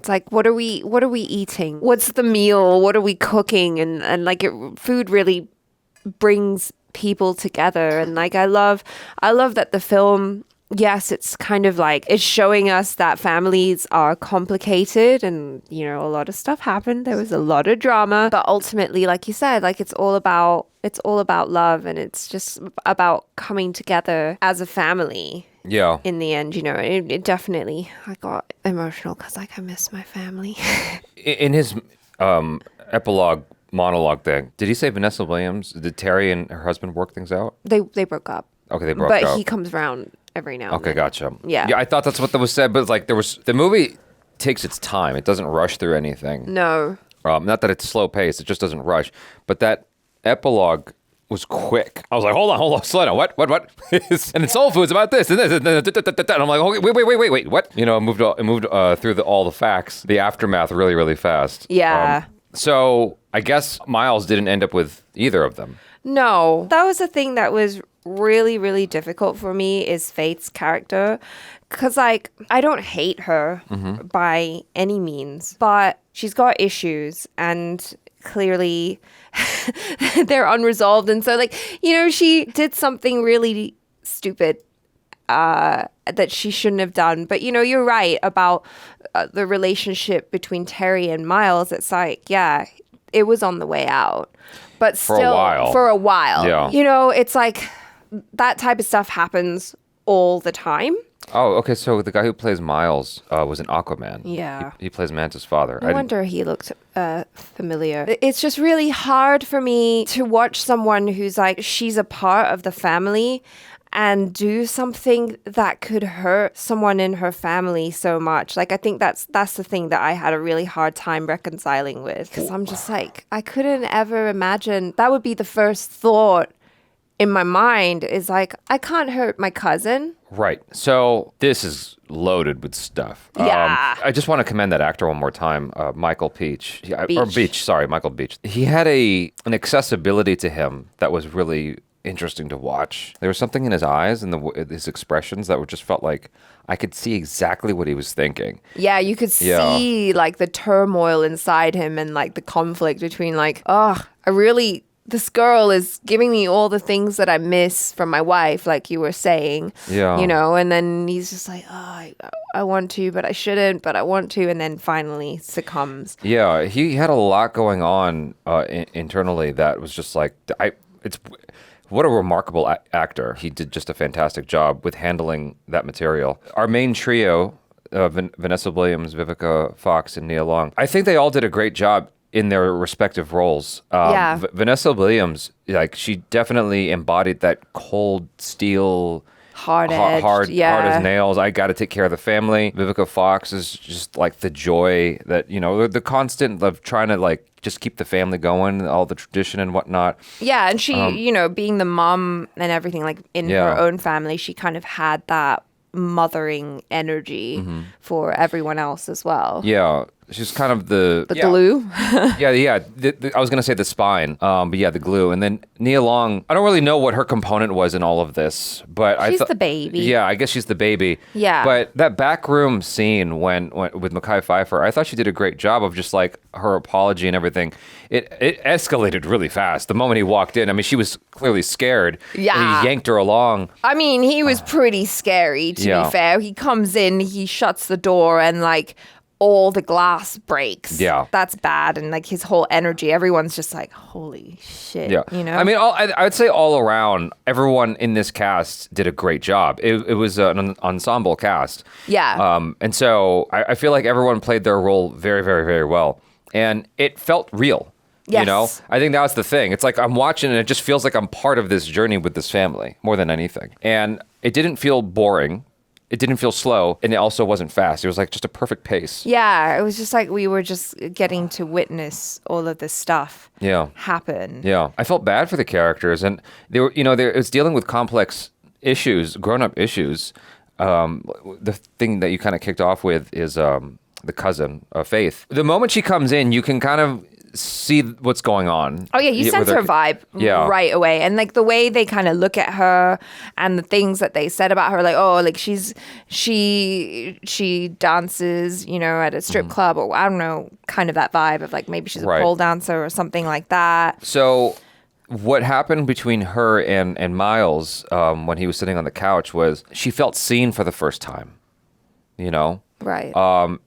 Speaker 3: like, what are we eating? What's the meal? What are we cooking? And like food really brings people together. And like I love that the film
Speaker 18: yes, it's kind of like it's showing us that families are complicated and, you know, a lot of stuff happened. There was a lot of drama, but ultimately, like you said, like it's all about love, and it's just about coming together as a family.
Speaker 2: Yeah.
Speaker 18: In the end, you know, it definitely, I got emotional because like I miss my family.
Speaker 2: In his epilogue monologue thing, did he say Vanessa Williams? Did Terry and her husband work things out?
Speaker 18: They broke up.
Speaker 2: Okay, they broke up.
Speaker 18: But he comes around every now and
Speaker 2: Okay,
Speaker 18: then.
Speaker 2: gotcha.
Speaker 18: Yeah.
Speaker 2: Yeah, I thought that's what that was said, but like the movie takes its time. It doesn't rush through anything.
Speaker 18: No.
Speaker 2: Not that it's slow paced, it just doesn't rush. But that epilogue was quick. I was like, hold on, slow down. What? And it's Soul Food's about this and this. And I'm like, okay, wait, what? You know, it moved through all the facts, the aftermath really, really fast.
Speaker 18: Yeah.
Speaker 2: So I guess Miles didn't end up with either of them.
Speaker 18: No. That was the thing that was really, really difficult for me is Faith's character. Because, like, I don't hate her by any means, but she's got issues and clearly they're unresolved. And so, like, you know, she did something really stupid that she shouldn't have done. But, you know, you're right about the relationship between Terry and Miles. It's like, yeah, it was on the way out. But
Speaker 2: For
Speaker 18: still,
Speaker 2: a while.
Speaker 18: for a while.
Speaker 2: Yeah.
Speaker 18: You know, it's like that type of stuff happens all the time.
Speaker 2: Oh, okay. So the guy who plays Miles was in Aquaman.
Speaker 18: Yeah.
Speaker 2: He plays Manta's father.
Speaker 18: No wonder he looked familiar. It's just really hard for me to watch someone who's like, she's a part of the family and do something that could hurt someone in her family so much. Like, I think that's the thing that I had a really hard time reconciling with. Because I'm just like, I couldn't ever imagine. That would be the first thought in my mind is like, I can't hurt my cousin.
Speaker 2: Right. So this is loaded with stuff.
Speaker 18: Yeah.
Speaker 2: I just want to commend that actor one more time, Michael Beach. Michael Beach. He had an accessibility to him that was really interesting to watch. There was something in his eyes and his expressions that just felt like I could see exactly what he was thinking.
Speaker 18: Yeah, you could see like the turmoil inside him and like the conflict between like, this girl is giving me all the things that I miss from my wife, like you were saying.
Speaker 2: Yeah.
Speaker 18: You know, and then he's just like, I want to, but I shouldn't, but I want to, and then finally succumbs.
Speaker 2: Yeah, he had a lot going on internally that was just like, what a remarkable actor. He did just a fantastic job with handling that material. Our main trio, Vanessa Williams, Vivica Fox, and Nia Long, I think they all did a great job in their respective roles. Vanessa Williams, like, she definitely embodied that cold steel, hard as nails. I got to take care of the family. Vivica Fox is just like the joy that, you know, the constant of trying to like just keep the family going, all the tradition and whatnot.
Speaker 18: Yeah, and she, you know, being the mom and everything, like in her own family, she kind of had that mothering energy for everyone else as well.
Speaker 2: Yeah. She's kind of the
Speaker 18: glue.
Speaker 2: I was going to say the spine, but yeah, the glue. And then Nia Long, I don't really know what her component was in all of this, but
Speaker 18: she's the baby.
Speaker 2: Yeah, I guess she's the baby.
Speaker 18: Yeah.
Speaker 2: But that backroom scene when with Mekhi Phifer, I thought she did a great job of just like her apology and everything. It escalated really fast. The moment he walked in, I mean, she was clearly scared.
Speaker 18: Yeah.
Speaker 2: And he yanked her along.
Speaker 18: I mean, he was pretty scary, to be fair. He comes in, he shuts the door, and like, all the glass breaks.
Speaker 2: Yeah.
Speaker 18: That's bad. And like his whole energy, everyone's just like, holy shit.
Speaker 2: Yeah.
Speaker 18: You know?
Speaker 2: I mean, I would say all around, everyone in this cast did a great job. It was an ensemble cast.
Speaker 18: Yeah.
Speaker 2: And so I feel like everyone played their role very, very, very well. And it felt real.
Speaker 18: Yes.
Speaker 2: You know, I think that's the thing. It's like I'm watching and it just feels like I'm part of this journey with this family more than anything. And it didn't feel boring. It didn't feel slow, and it also wasn't fast. It was like just a perfect pace.
Speaker 18: Yeah, it was just like we were just getting to witness all of this stuff happen.
Speaker 2: Yeah, I felt bad for the characters, and they were, you know, it was dealing with complex issues, grown-up issues. The thing that you kind of kicked off with is the cousin, Faith. The moment she comes in, you can kind of see what's going on.
Speaker 18: Oh yeah, you sense her vibe right away, and like the way they kind of look at her and the things that they said about her, like, oh, like she dances, you know, at a strip club, or I don't know, kind of that vibe of like maybe she's a pole dancer or something like that.
Speaker 2: So what happened between her and Miles when he was sitting on the couch was she felt seen for the first time, you know?
Speaker 3: Right.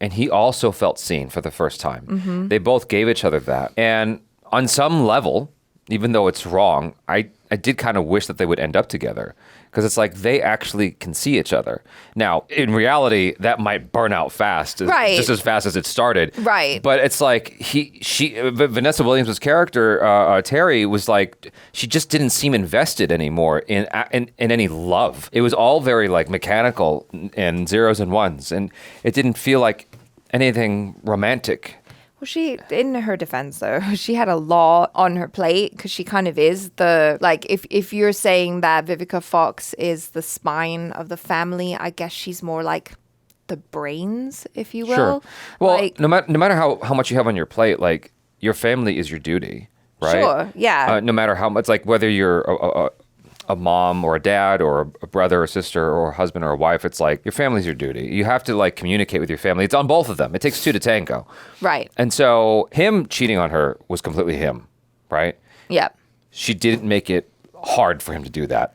Speaker 2: And he also felt seen for the first time.
Speaker 3: Mhm.
Speaker 2: They both gave each other that. And on some level, even though it's wrong, I did kind of wish that they would end up together because it's like they actually can see each other. Now, in reality, that might burn out fast,
Speaker 3: Right.
Speaker 2: just as fast as it started.
Speaker 3: Right.
Speaker 2: But it's like Vanessa Williams' character, Terry, was like, she just didn't seem invested anymore in any love. It was all very like mechanical and zeros and ones, and it didn't feel like anything romantic.
Speaker 3: Well, she, in her defense, though, she had a lot on her plate because she kind of is the, like, if you're saying that Vivica Fox is the spine of the family, I guess she's more like the brains, if you will.
Speaker 2: Sure. Well,
Speaker 3: like,
Speaker 2: no matter how much you have on your plate, like, your family is your duty, right?
Speaker 3: Sure, yeah.
Speaker 2: No matter how much, like, whether you're a mom or a dad or a brother or sister or a husband or a wife, it's like your family's your duty. You have to like communicate with your family. It's on both of them. It takes two to tango.
Speaker 3: Right.
Speaker 2: And so him cheating on her was completely him, right?
Speaker 3: Yeah.
Speaker 2: She didn't make it hard for him to do that.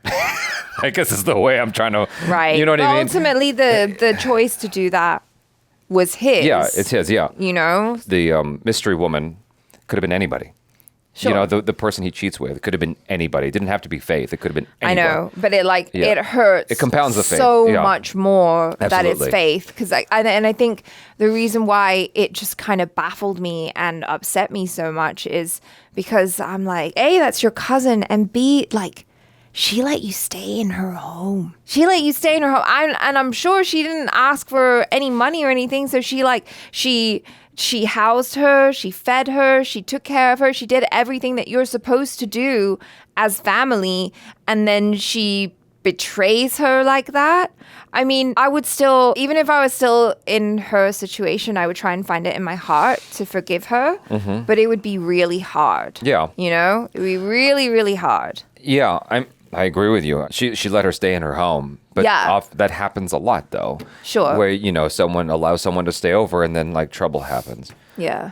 Speaker 2: I guess is the way I'm trying to,
Speaker 3: right.
Speaker 2: You know what I mean?
Speaker 3: Ultimately, the choice to do that was his.
Speaker 2: Yeah, it's his, yeah.
Speaker 3: You know?
Speaker 2: The mystery woman could have been anybody.
Speaker 3: Sure.
Speaker 2: You know, the person he cheats with, it could have been anybody. It didn't have to be Faith. It could have been anybody.
Speaker 3: I know, but it like
Speaker 2: Yeah.
Speaker 3: it hurts.
Speaker 2: It compounds the faith.
Speaker 3: so
Speaker 2: Yeah.
Speaker 3: much more that it's
Speaker 2: Absolutely.
Speaker 3: Faith because and I think the reason why it just kind of baffled me and upset me so much is because I'm like, A, that's your cousin, and B, like, she let you stay in her home. She let you stay in her home, and I'm sure she didn't ask for any money or anything. So she housed her, she fed her, she took care of her, she did everything that you're supposed to do as family, and then she betrays her like that. I mean, I would still, even if I was still in her situation, I would try and find it in my heart to forgive her,
Speaker 2: Mhm.
Speaker 3: but it would be really hard.
Speaker 2: Yeah.
Speaker 3: You know? It would be really, really hard.
Speaker 2: Yeah, I agree with you. She let her stay in her home. But
Speaker 3: Yeah.
Speaker 2: that happens a lot, though.
Speaker 3: Sure.
Speaker 2: Where, you know, someone allows someone to stay over and then, like, trouble happens.
Speaker 3: Yeah.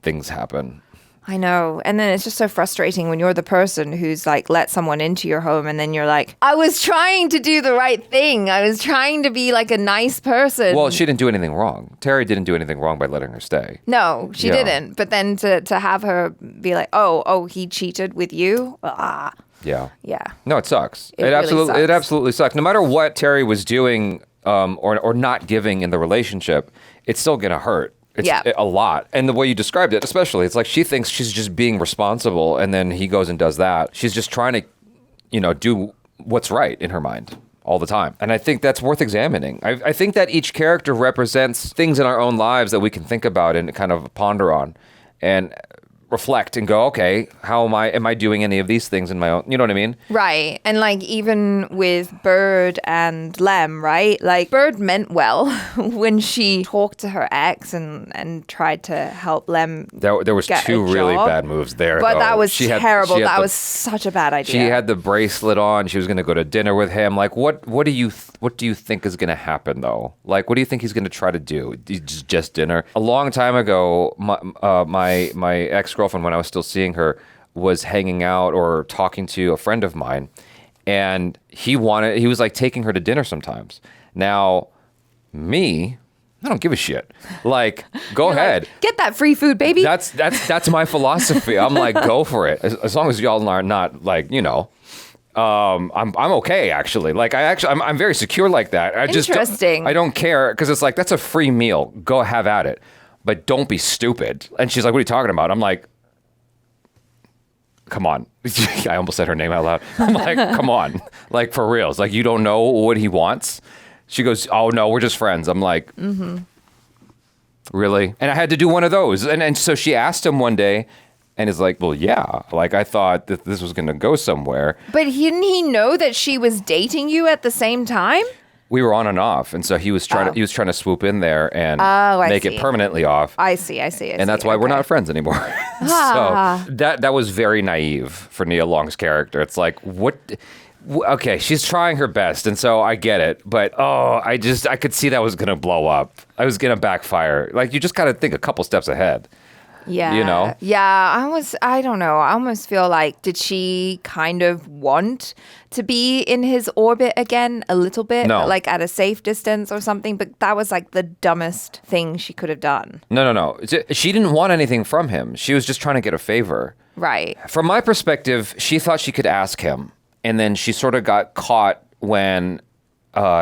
Speaker 2: Things happen.
Speaker 3: I know. And then it's just so frustrating when you're the person who's like let someone into your home and then you're like, I was trying to do the right thing. I was trying to be like a nice person.
Speaker 2: Well, she didn't do anything wrong. Terry didn't do anything wrong by letting her stay.
Speaker 3: No, she
Speaker 2: Yeah.
Speaker 3: didn't. But then to have her be like, oh, he cheated with you? Ah.
Speaker 2: Yeah.
Speaker 3: Yeah.
Speaker 2: No, it sucks.
Speaker 3: It really
Speaker 2: It
Speaker 3: sucks.
Speaker 2: absolutely sucks. No matter what Terry was doing or not giving in the relationship, it's still gonna hurt. It's
Speaker 3: Yeah.
Speaker 2: a lot. And the way you described it, especially, it's like she thinks she's just being responsible and then he goes and does that. She's just trying to, you know, do what's right in her mind all the time. And I think that's worth examining. I think that each character represents things in our own lives that we can think about and kind of ponder on and reflect and go, okay, how am I doing any of these things in my own, you know what I mean?
Speaker 3: Right. And like even with Bird and Lem, right? Like Bird meant well when she talked to her ex and tried to help Lem.
Speaker 2: There was
Speaker 3: get
Speaker 2: two
Speaker 3: a
Speaker 2: really
Speaker 3: job.
Speaker 2: bad moves there.
Speaker 3: But
Speaker 2: though.
Speaker 3: that was
Speaker 2: She had-
Speaker 3: terrible.
Speaker 2: she had
Speaker 3: That
Speaker 2: the-
Speaker 3: was such a bad idea.
Speaker 2: She had the bracelet on. She was going to go to dinner with him. Like, what do you think is going to happen though? Like, what do you think he's going to try to do? Just dinner? A long time ago, my ex-girlfriend, when I was still seeing her, was hanging out or talking to a friend of mine, and he was like taking her to dinner sometimes. Now, me, I don't give a shit. Like, go ahead.
Speaker 3: Get that free food, baby.
Speaker 2: That's my philosophy. I'm like, go for it. As long as y'all are not like, you know, I'm okay actually. Like I'm very secure like that.
Speaker 3: Interesting.
Speaker 2: I don't care because it's like that's a free meal. Go have at it, but don't be stupid. And she's like, what are you talking about? I'm like, come on. I almost said her name out loud. I'm like, come on. Like for reals. Like you don't know what he wants. She goes, oh no, we're just friends. I'm like, really? And I had to do one of those. And so she asked him one day and is like, well, yeah, like I thought that this was going to go somewhere.
Speaker 3: But didn't he know that she was dating you at the same time?
Speaker 2: We were on and off. And so he was trying to swoop in there and make
Speaker 3: see.
Speaker 2: it permanently off.
Speaker 3: I see.
Speaker 2: And that's why we're not friends anymore.
Speaker 3: Ah.
Speaker 2: So that was very naive for Nia Long's character. It's like, okay, she's trying her best, and so I get it. But I could see that was gonna blow up. I was gonna backfire. Like you just gotta think a couple steps ahead.
Speaker 3: Yeah.
Speaker 2: You know?
Speaker 3: Yeah, I don't know. I almost feel like, did she kind of want to be in his orbit again a little bit?
Speaker 2: No.
Speaker 3: Like at a safe distance or something? But that was like the dumbest thing she could have done.
Speaker 2: No. She didn't want anything from him. She was just trying to get a favor.
Speaker 3: Right.
Speaker 2: From my perspective, she thought she could ask him. And then she sort of got caught when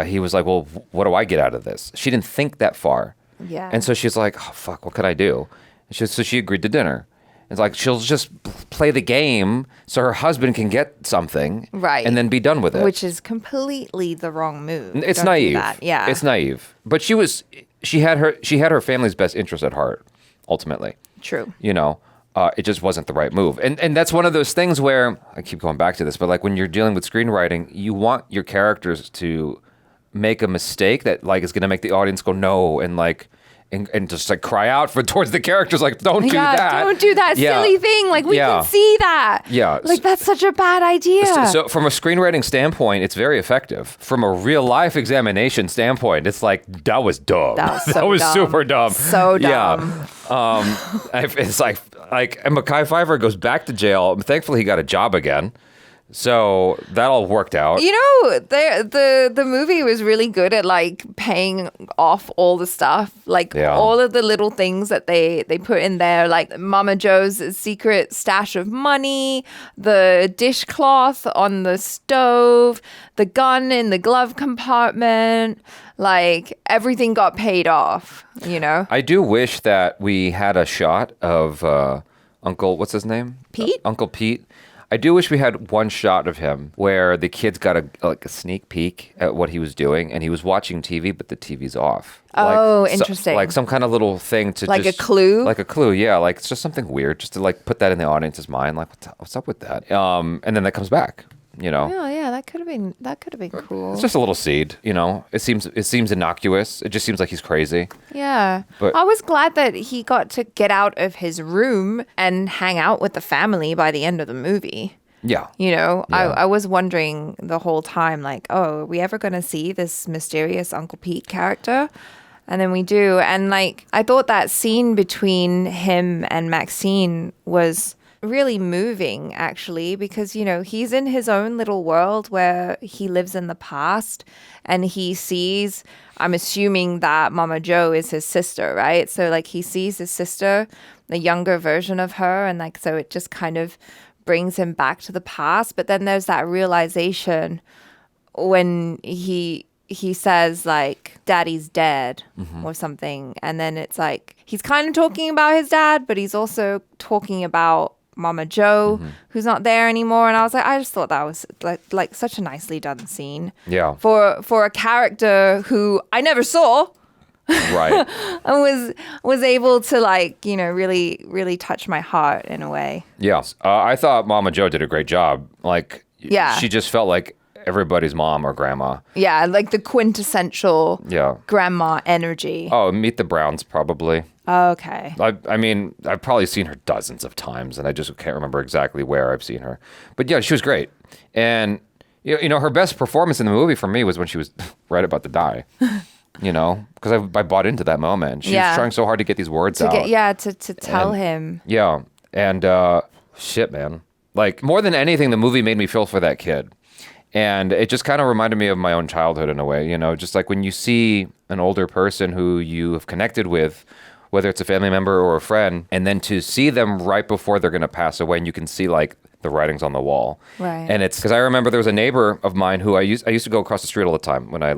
Speaker 2: he was like, well, what do I get out of this? She didn't think that far.
Speaker 3: Yeah.
Speaker 2: And so she's like, oh, fuck, what could I do? So she agreed to dinner. It's like she'll just play the game so her husband can get something,
Speaker 3: right,
Speaker 2: and then be done with it.
Speaker 3: Which is completely the wrong move.
Speaker 2: It's
Speaker 3: Don't do
Speaker 2: naive.
Speaker 3: that. Yeah,
Speaker 2: it's naive. But she had her family's best interest at heart. Ultimately,
Speaker 3: true.
Speaker 2: You know, it just wasn't the right move. And that's one of those things where I keep going back to this, but like when you're dealing with screenwriting, you want your characters to make a mistake that like is going to make the audience go no and like. And just like cry out towards the characters, like don't do that.
Speaker 3: Don't do that silly thing. Like we can see that.
Speaker 2: Yeah,
Speaker 3: like that's such a bad idea.
Speaker 2: So from a screenwriting standpoint, it's very effective. From a real life examination standpoint, it's like that was dumb.
Speaker 3: That was
Speaker 2: super dumb.
Speaker 3: So dumb.
Speaker 2: Yeah. It's like and Mekhi Phifer goes back to jail. Thankfully, he got a job again. So that all worked out.
Speaker 3: You know, the movie was really good at like paying off all the stuff, like all of the little things that they put in there, like Mama Joe's secret stash of money, the dishcloth on the stove, the gun in the glove compartment, like everything got paid off, you know?
Speaker 2: I do wish that we had a shot of Uncle, what's his name?
Speaker 3: Pete?
Speaker 2: Uncle Pete. I do wish we had one shot of him where the kids got a sneak peek at what he was doing, and he was watching TV, but the TV's off.
Speaker 3: Oh, interesting.
Speaker 2: Like some kind of little thing to
Speaker 3: like
Speaker 2: just,
Speaker 3: a clue?
Speaker 2: Like a clue, yeah. Like it's just something weird, just to like put that in the audience's mind. Like what's up with that? And then that comes back. You know.
Speaker 3: Oh yeah, that could have been cool.
Speaker 2: It's just a little seed, you know. It seems innocuous. It just seems like he's crazy.
Speaker 3: Yeah.
Speaker 2: But
Speaker 3: I was glad that he got to get out of his room and hang out with the family by the end of the movie.
Speaker 2: Yeah.
Speaker 3: You know,
Speaker 2: Yeah.
Speaker 3: I was wondering the whole time, like, oh, are we ever going to see this mysterious Uncle Pete character? And then we do. And like, I thought that scene between him and Maxine was really moving, actually, because, you know, he's in his own little world where he lives in the past and he sees, I'm assuming that Mama Joe is his sister, right? So like he sees his sister, the younger version of her. And like, so it just kind of brings him back to the past. But then there's that realization when he says like daddy's dead or something, and then it's like he's kind of talking about his dad, but he's also talking about Mama Joe, who's not there anymore. And I was like, I just thought that was like such a nicely done scene.
Speaker 2: Yeah.
Speaker 3: For a character who I never saw.
Speaker 2: Right.
Speaker 3: And was able to like, you know, really, really touch my heart in a way.
Speaker 2: Yeah. I thought Mama Joe did a great job. Like, she just felt like everybody's mom or grandma.
Speaker 3: Yeah, like the quintessential grandma energy.
Speaker 2: Oh, Meet the Browns, probably.
Speaker 3: Okay.
Speaker 2: I mean, I've probably seen her dozens of times, and I just can't remember exactly where I've seen her. But yeah, she was great. And, you know, her best performance in the movie for me was when she was right about to die. You know, because I bought into that moment. She was trying so hard to get these words out.
Speaker 3: To tell him.
Speaker 2: Yeah. And shit, man. Like, more than anything, the movie made me feel for that kid. And it just kind of reminded me of my own childhood in a way, you know, just like when you see an older person who you have connected with, whether it's a family member or a friend, and then to see them right before they're going to pass away, and you can see like the writings on the wall.
Speaker 3: Right.
Speaker 2: And it's because I remember there was a neighbor of mine who I used to go across the street all the time when I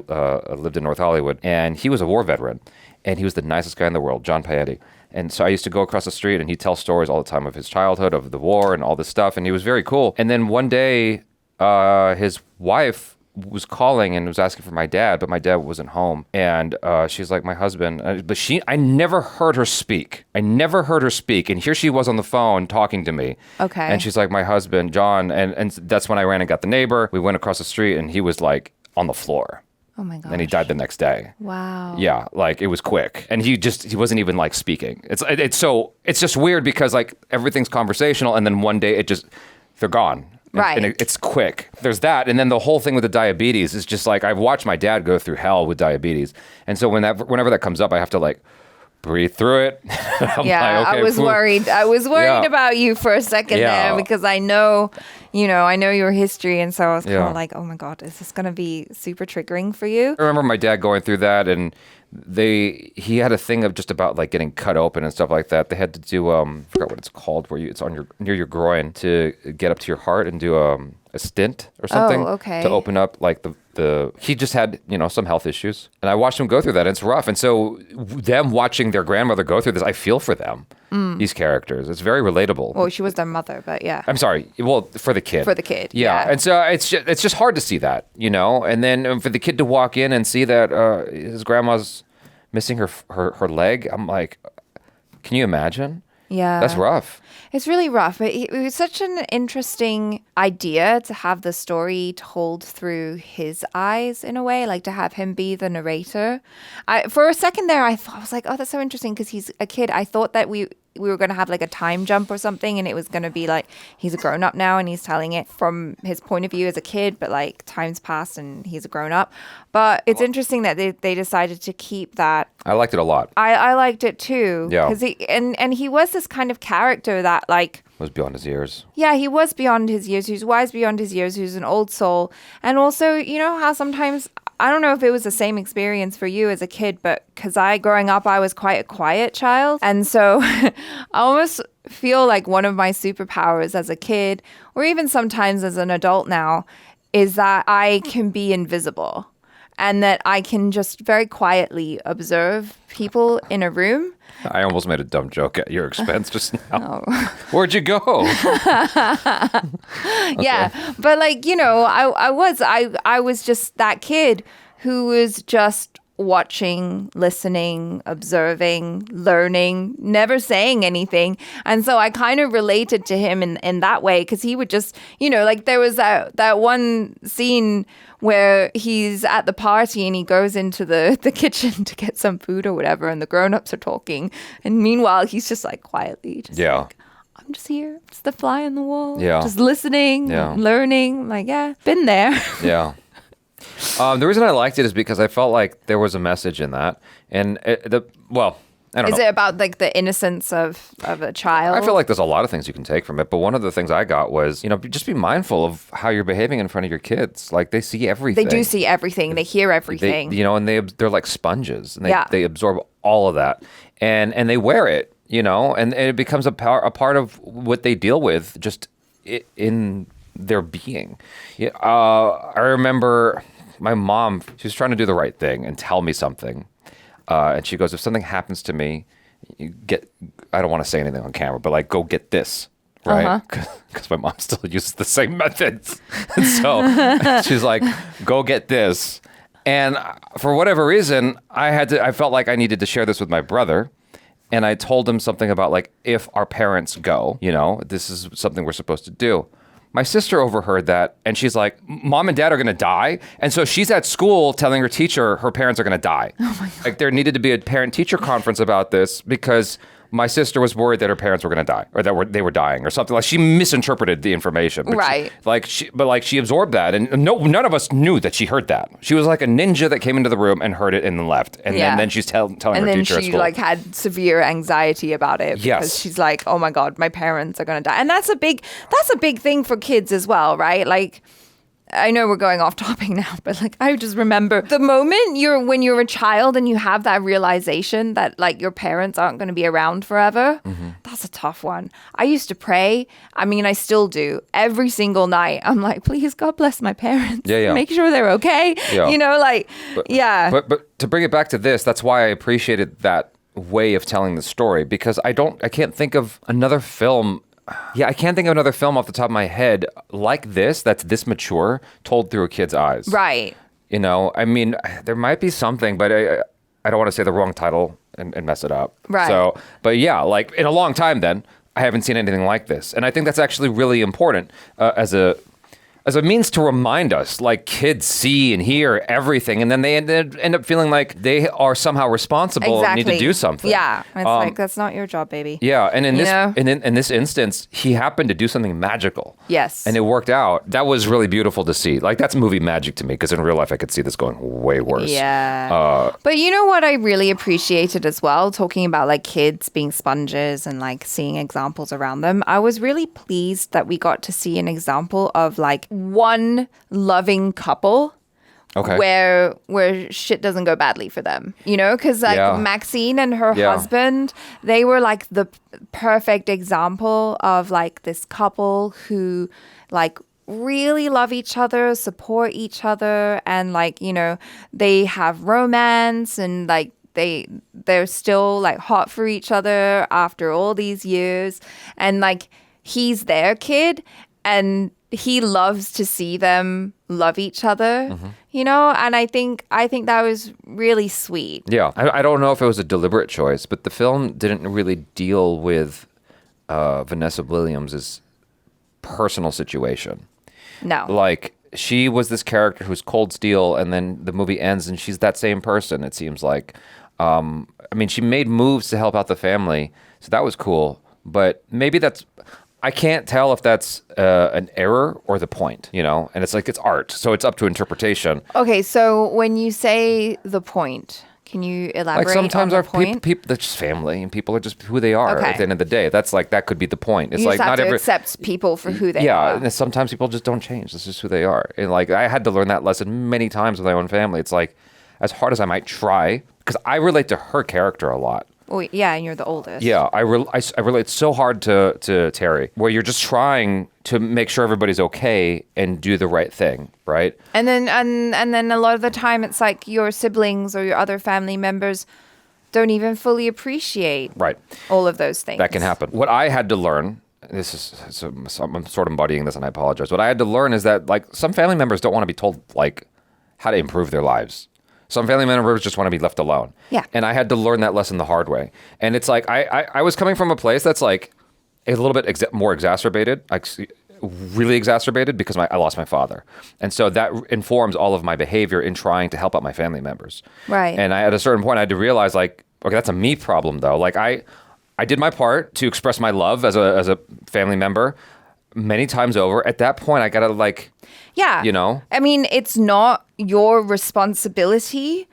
Speaker 2: lived in North Hollywood, and he was a war veteran, and he was the nicest guy in the world, John Paetti. And so I used to go across the street, and he'd tell stories all the time of his childhood, of the war, and all this stuff, and he was very cool. And then one day, his wife was calling and was asking for my dad, but my dad wasn't home. And she's like, my husband. But I never heard her speak. And here she was on the phone talking to me.
Speaker 3: Okay.
Speaker 2: And she's like, my husband, John. And that's when I ran and got the neighbor. We went across the street, and he was like on the floor.
Speaker 3: Oh my gosh.
Speaker 2: And he died the next day.
Speaker 3: Wow.
Speaker 2: Yeah, like it was quick. And he wasn't even like speaking. It's just weird because like everything's conversational, and then one day they're gone.
Speaker 3: Right.
Speaker 2: And it's quick. There's that. And then the whole thing with the diabetes is just like, I've watched my dad go through hell with diabetes. And so whenever that comes up, I have to like breathe through it. I'm
Speaker 3: Yeah,
Speaker 2: like, okay,
Speaker 3: I was
Speaker 2: phew.
Speaker 3: worried. I was worried
Speaker 2: Yeah.
Speaker 3: about you for a second
Speaker 2: Yeah.
Speaker 3: there because I know your history, and so I was kind
Speaker 2: Yeah.
Speaker 3: of like, oh my god, is this gonna be super triggering for you?
Speaker 2: I remember my dad going through that, and he had a thing of just about like getting cut open and stuff like that. They had to do I forgot what it's called, where it's on near your groin to get up to your heart and do a stint or something
Speaker 3: okay.
Speaker 2: to open up like the he just had some health issues, and I watched him go through that. And it's rough, and so them watching their grandmother go through this, I feel for them. These characters, it's very relatable.
Speaker 3: Well, she was their mother, but yeah.
Speaker 2: I'm sorry. Well, for the kid.
Speaker 3: For the kid,
Speaker 2: Yeah.
Speaker 3: yeah.
Speaker 2: And so it's just hard to see that, And then for the kid to walk in and see that his grandma's missing her leg, I'm like, can you imagine?
Speaker 3: Yeah.
Speaker 2: That's rough.
Speaker 3: It's really rough, but it was such an interesting idea to have the story told through his eyes in a way, like to have him be the narrator. For a second there, I was like, oh, that's so interesting because he's a kid. I thought that we were going to have like a time jump or something, and it was going to be like he's a grown up now and he's telling it from his point of view as a kid, but like time's passed and he's a grown up. But it's interesting that they decided to keep that.
Speaker 2: I liked it a lot.
Speaker 3: I liked it too.
Speaker 2: Yeah.
Speaker 3: Because he was this kind of character that like
Speaker 2: Was beyond his years.
Speaker 3: yeah, he was beyond his years. He was wise beyond his years. He was an old soul. And also, how sometimes, I don't know if it was the same experience for you as a kid, but because growing up, I was quite a quiet child. And so I almost feel like one of my superpowers as a kid, or even sometimes as an adult now, is that I can be invisible and that I can just very quietly observe people in a room.
Speaker 2: I almost made a dumb joke at your expense just now. Where'd you go?
Speaker 3: Yeah, but like I was just that kid who was just watching, listening, observing, learning, never saying anything. And so I kind of related to him in that way because he would just, like there was that one scene where he's at the party and he goes into the kitchen to get some food or whatever, and the grown-ups are talking. And meanwhile, he's just like quietly just like, I'm just here, just the fly on the wall, just listening, learning. Like, yeah, been there.
Speaker 2: Yeah. The reason I liked it is because I felt like there was a message in that. And I don't know.
Speaker 3: Is it about like the innocence of a child?
Speaker 2: I feel like there's a lot of things you can take from it, but one of the things I got was, just be mindful of how you're behaving in front of your kids. Like they see everything.
Speaker 3: They do see everything. They hear everything.
Speaker 2: And they're like sponges, and they absorb all of that, and they wear it, and it becomes a part of what they deal with just in their being. Yeah, I remember my mom, she was trying to do the right thing and tell me something. And she goes, if something happens to me, I don't want to say anything on camera, but like, go get this, right? Because my mom still uses the same methods. And so she's like, go get this. And for whatever reason, I felt like I needed to share this with my brother. And I told him something about like, if our parents go, this is something we're supposed to do. My sister overheard that, and she's like, Mom and Dad are going to die. And so she's at school telling her teacher her parents are going to die. Oh my God. Like there needed to be a parent-teacher conference about this because my sister was worried that her parents were going to die or that they were dying or something. Like she misinterpreted the information.
Speaker 3: Right.
Speaker 2: She absorbed that. And none of us knew that she heard that. She was like a ninja that came into the room and heard it and then left. And then she's telling her teacher at
Speaker 3: And
Speaker 2: school.
Speaker 3: then she like had severe anxiety about it because she's like, oh my God, my parents are going to die. And that's a big thing for kids as well, right? Like, I know we're going off topic now, but like I just remember the moment when you're a child and you have that realization that like your parents aren't going to be around forever. Mm-hmm. That's a tough one. I used to pray. I mean, I still do every single night. I'm like, please, God bless my parents.
Speaker 2: Yeah.
Speaker 3: Make sure they're okay.
Speaker 2: Yeah. But to bring it back to this, that's why I appreciated that way of telling the story because I can't think of another film. Yeah, I can't think of another film off the top of my head like this, that's this mature, told through a kid's eyes.
Speaker 3: Right.
Speaker 2: I mean, there might be something, but I don't want to say the wrong title and mess it up.
Speaker 3: Right.
Speaker 2: So, but yeah, like in a long time then, I haven't seen anything like this. And I think that's actually really important as a as a means to remind us, like kids see and hear everything, and then they end up feeling like they are somehow responsible and need to do something.
Speaker 18: Yeah, it's like that's not your job, baby.
Speaker 2: Yeah, and in
Speaker 18: You
Speaker 2: this
Speaker 18: know?
Speaker 2: in this instance, he happened to do something magical.
Speaker 18: Yes.
Speaker 2: And it worked out. That was really beautiful to see. Like that's movie magic to me, because in real life I could see this going way worse.
Speaker 18: Yeah. But you know what I really appreciated as well, talking about like kids being sponges and like seeing examples around them. I was really pleased that we got to see an example of like one loving couple.
Speaker 2: Okay.
Speaker 18: Where shit doesn't go badly for them, you know, because like
Speaker 2: Yeah.
Speaker 18: Maxine and her
Speaker 2: Yeah.
Speaker 18: husband, they were like the perfect example of like this couple who like really love each other, support each other, and like, you know, they have romance and like they're still like hot for each other after all these years, and like he's their kid and he loves to see them love each other, you know? And I think that was really sweet.
Speaker 2: Yeah, I don't know if it was a deliberate choice, but the film didn't really deal with Vanessa Williams' personal situation.
Speaker 18: No.
Speaker 2: Like, she was this character who's cold steel, and then the movie ends and she's that same person, it seems like. I mean, she made moves to help out the family, so that was cool. But maybe that's... I can't tell if that's an error or the point, you know? And it's like, it's art, so it's up to interpretation.
Speaker 18: Okay, so when you say the point, can you elaborate
Speaker 2: Like sometimes
Speaker 18: on
Speaker 2: our
Speaker 18: the point?
Speaker 2: people, they're just family, and people are just who they are
Speaker 18: Okay.
Speaker 2: at the end of the day. That's like, that could be the point. It's
Speaker 18: you
Speaker 2: like
Speaker 18: just have
Speaker 2: not
Speaker 18: to
Speaker 2: every...
Speaker 18: accept people for who they
Speaker 2: yeah,
Speaker 18: are.
Speaker 2: and sometimes people just don't change. This is who they are. And like, I had to learn that lesson many times with my own family. It's like, as hard as I might try, because I relate to her character a lot.
Speaker 18: Oh, yeah, and you're the oldest.
Speaker 2: Yeah, I relate so hard to Terry, where you're just trying to make sure everybody's okay and do the right thing, right?
Speaker 18: And then a lot of the time it's like your siblings or your other family members don't even fully appreciate all of those things.
Speaker 2: That can happen. What I had to learn, I'm sort of embodying this and I apologize. What I had to learn is that like some family members don't want to be told like how to improve their lives. Some family members just want to be left alone.
Speaker 18: Yeah.
Speaker 2: And I had to learn that lesson the hard way. And it's like, I was coming from a place that's like a little bit more exacerbated, like really exacerbated, because I lost my father. And so that informs all of my behavior in trying to help out my family members.
Speaker 18: Right.
Speaker 2: And at a certain point, I had to realize like, okay, that's a me problem though. Like I did my part to express my love as a family member many times over. At that point, I gotta like...
Speaker 18: Yeah.
Speaker 2: You know?
Speaker 18: I mean, it's not your responsibility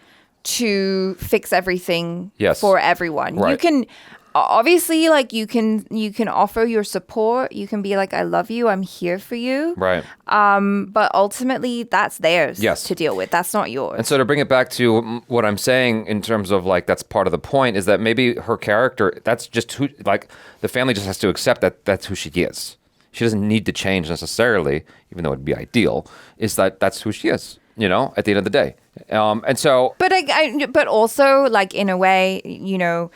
Speaker 18: to fix everything for everyone.
Speaker 2: Right.
Speaker 18: You can obviously like you can offer your support. You can be like, I love you, I'm here for you.
Speaker 2: Right.
Speaker 18: But ultimately that's theirs
Speaker 2: Yes.
Speaker 18: to deal with. That's not yours.
Speaker 2: And so to bring it back to what I'm saying in terms of like, that's part of the point, is that maybe her character, that's just who, like the family just has to accept that that's who she is. She doesn't need to change necessarily, even though it'd be ideal, is that that's who she is, you know, at the end of the day. And so...
Speaker 18: But also, like, in a way, you know,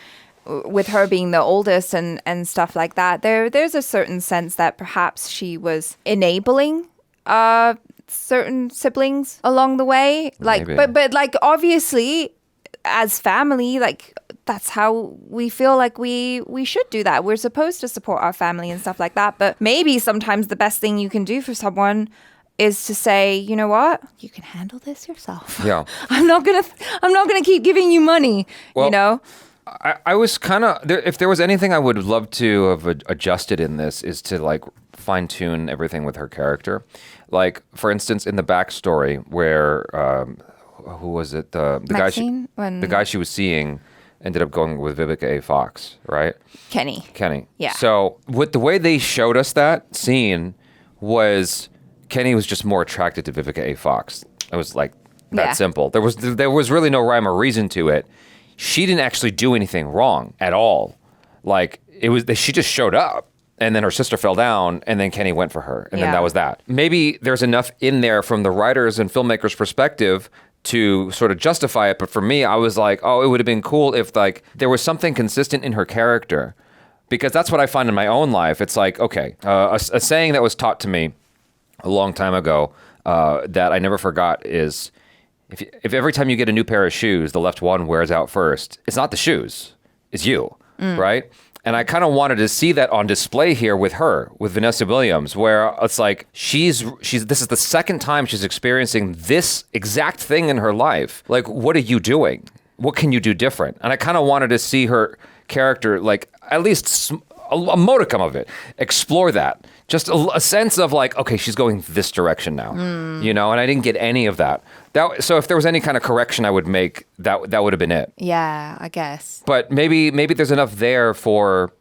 Speaker 18: with her being the oldest and stuff like that, there's a certain sense that perhaps she was enabling certain siblings along the way. Like,
Speaker 2: Maybe.
Speaker 18: but like, obviously, as family, like... that's how we feel like we should do that. We're supposed to support our family and stuff like that. But maybe sometimes the best thing you can do for someone is to say, you know what, you can handle this yourself.
Speaker 2: Yeah.
Speaker 18: I'm not gonna keep giving you money.
Speaker 2: Well,
Speaker 18: you know.
Speaker 2: I was kind of if there was anything I would love to have adjusted in this is to like fine tune everything with her character. Like for instance, in the backstory where who was it the guy she was seeing ended up going with Vivica A. Fox, right?
Speaker 18: Kenny. Yeah.
Speaker 2: So with the way they showed us that scene was Kenny was just more attracted to Vivica A. Fox. It was like that simple. There was really no rhyme or reason to it. She didn't actually do anything wrong at all. Like she just showed up. And then her sister fell down, and then Kenny went for her. And then that was that. Maybe there's enough in there from the writers and filmmakers' perspective to sort of justify it. But for me, I was like, oh, it would have been cool if like there was something consistent in her character. Because that's what I find in my own life. It's like, okay, a saying that was taught to me a long time ago that I never forgot is, if every time you get a new pair of shoes, the left one wears out first, it's not the shoes, it's you, right? And I kind of wanted to see that on display here with her, with Vanessa Williams, where it's like she's this is the second time she's experiencing this exact thing in her life. Like, what are you doing? What can you do different? And I kind of wanted to see her character, like, at least a modicum of it, explore that. Just a sense of like, okay, she's going this direction now, you know, and I didn't get any of that. So if there was any kind of correction I would make, that would have been it.
Speaker 3: Yeah, I guess.
Speaker 2: But maybe there's enough there for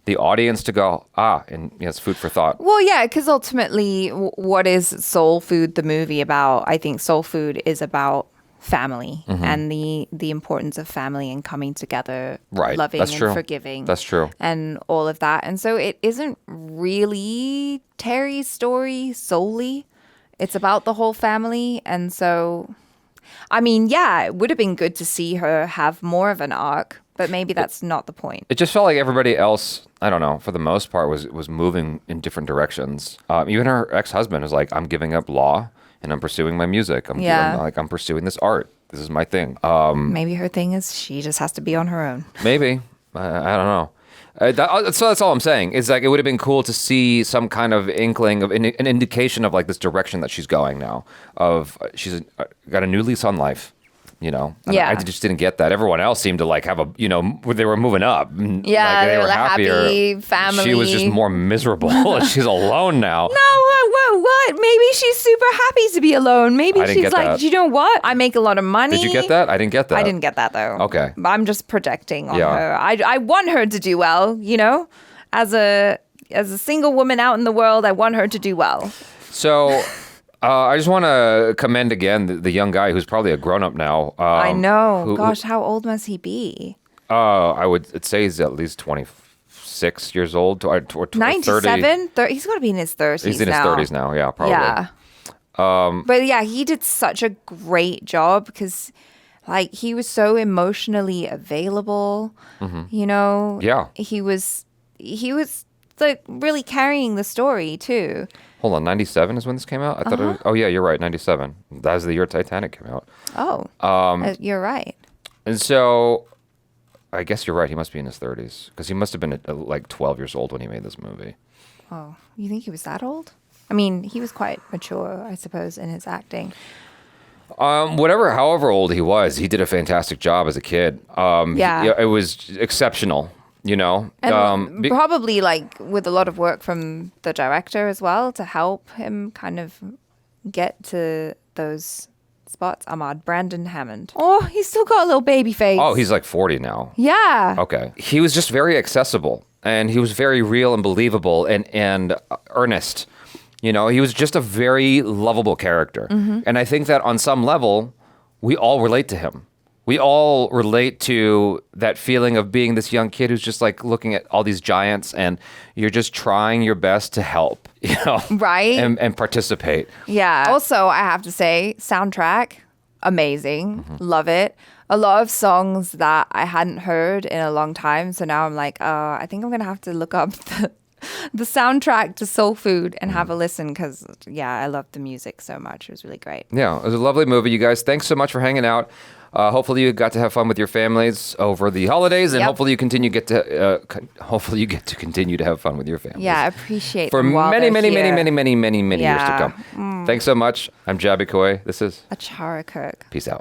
Speaker 2: the audience to go, and it's food for thought.
Speaker 3: Well, yeah, because ultimately, what is Soul Food, the movie, about? I think Soul Food is about family and the importance of family and coming together,
Speaker 2: right.
Speaker 3: loving
Speaker 2: That's
Speaker 3: and
Speaker 2: true.
Speaker 3: forgiving.
Speaker 2: That's true.
Speaker 3: And all of that. And so it isn't really Terry's story solely. It's about the whole family. And so, I mean, yeah, it would have been good to see her have more of an arc, but maybe that's not the point.
Speaker 2: It just felt like everybody else, I don't know, for the most part, was moving in different directions. Even her ex-husband is like, I'm giving up law and I'm pursuing my music. I'm pursuing this art. This is my thing.
Speaker 3: Maybe her thing is she just has to be on her own.
Speaker 2: Maybe. I don't know. So that's all I'm saying. Is like it would have been cool to see some kind of inkling of an indication of like this direction that she's going now. Of she's got a new lease on life. You know, and
Speaker 3: Yeah.
Speaker 2: I just didn't get that. Everyone else seemed to like have a, they were moving up.
Speaker 3: Yeah,
Speaker 2: like,
Speaker 3: they were
Speaker 2: happier.
Speaker 3: happy family.
Speaker 2: She was just more miserable. She's alone now.
Speaker 3: No, what? Maybe she's super happy to be alone. Maybe
Speaker 2: I didn't
Speaker 3: she's
Speaker 2: get
Speaker 3: like,
Speaker 2: that.
Speaker 3: you know what? I make a lot of money.
Speaker 2: Did you get that? I didn't get that.
Speaker 3: I didn't get that though.
Speaker 2: Okay.
Speaker 3: I'm just projecting on
Speaker 2: Yeah.
Speaker 3: her. I want her to do well, you know? As a single woman out in the world, I want her to do well.
Speaker 2: So I just want to commend again the young guy who's probably a grown-up now.
Speaker 3: I know. Gosh, how old must he be?
Speaker 2: I would say he's at least 26 years old or 30.
Speaker 3: 97? He's got to be in his 30s
Speaker 2: He's in his
Speaker 3: now.
Speaker 2: 30s now, yeah, probably.
Speaker 3: Yeah. But yeah, he did such a great job because like he was so emotionally available, you know?
Speaker 2: Yeah.
Speaker 3: He was like really carrying the story too.
Speaker 2: Hold on, 97 is when this came out? I thought it was, oh yeah, you're right, 97. That was the year Titanic came out.
Speaker 3: Oh, you're right.
Speaker 2: And so I guess you're right, he must be in his 30s because he must have been like 12 years old when he made this movie.
Speaker 3: Oh, you think he was that old? I mean, he was quite mature, I suppose, in his acting.
Speaker 2: However old he was, he did a fantastic job as a kid.
Speaker 3: Yeah.
Speaker 2: It was exceptional, you know.
Speaker 3: And probably like with a lot of work from the director as well to help him kind of get to those spots. Brandon Hammond. Oh, he's still got a little baby face.
Speaker 2: Oh, he's like 40 now.
Speaker 3: Yeah.
Speaker 2: Okay. He was just very accessible and he was very real and believable and earnest. You know, he was just a very lovable character. And I think that on some level, we all relate to him. We all relate to that feeling of being this young kid who's just like looking at all these giants and you're just trying your best to help, you know?
Speaker 3: Right.
Speaker 2: And participate.
Speaker 3: Yeah. Also, I have to say, soundtrack, amazing. Love it. A lot of songs that I hadn't heard in a long time. So now I'm like, I think I'm going to have to look up the soundtrack to Soul Food and have a listen because, yeah, I love the music so much. It was really great.
Speaker 2: Yeah, it was a lovely movie, you guys. Thanks so much for hanging out. Hopefully you got to have fun with your families over the holidays, and hopefully you get to continue to have fun with your families.
Speaker 3: Yeah, I appreciate
Speaker 2: for
Speaker 3: them while
Speaker 2: many,
Speaker 3: they're
Speaker 2: many,
Speaker 3: here.
Speaker 2: many years to
Speaker 3: Yeah.
Speaker 2: come. Thanks so much. I'm Jaby Koay. This is
Speaker 3: Achara Kirk.
Speaker 2: Peace out.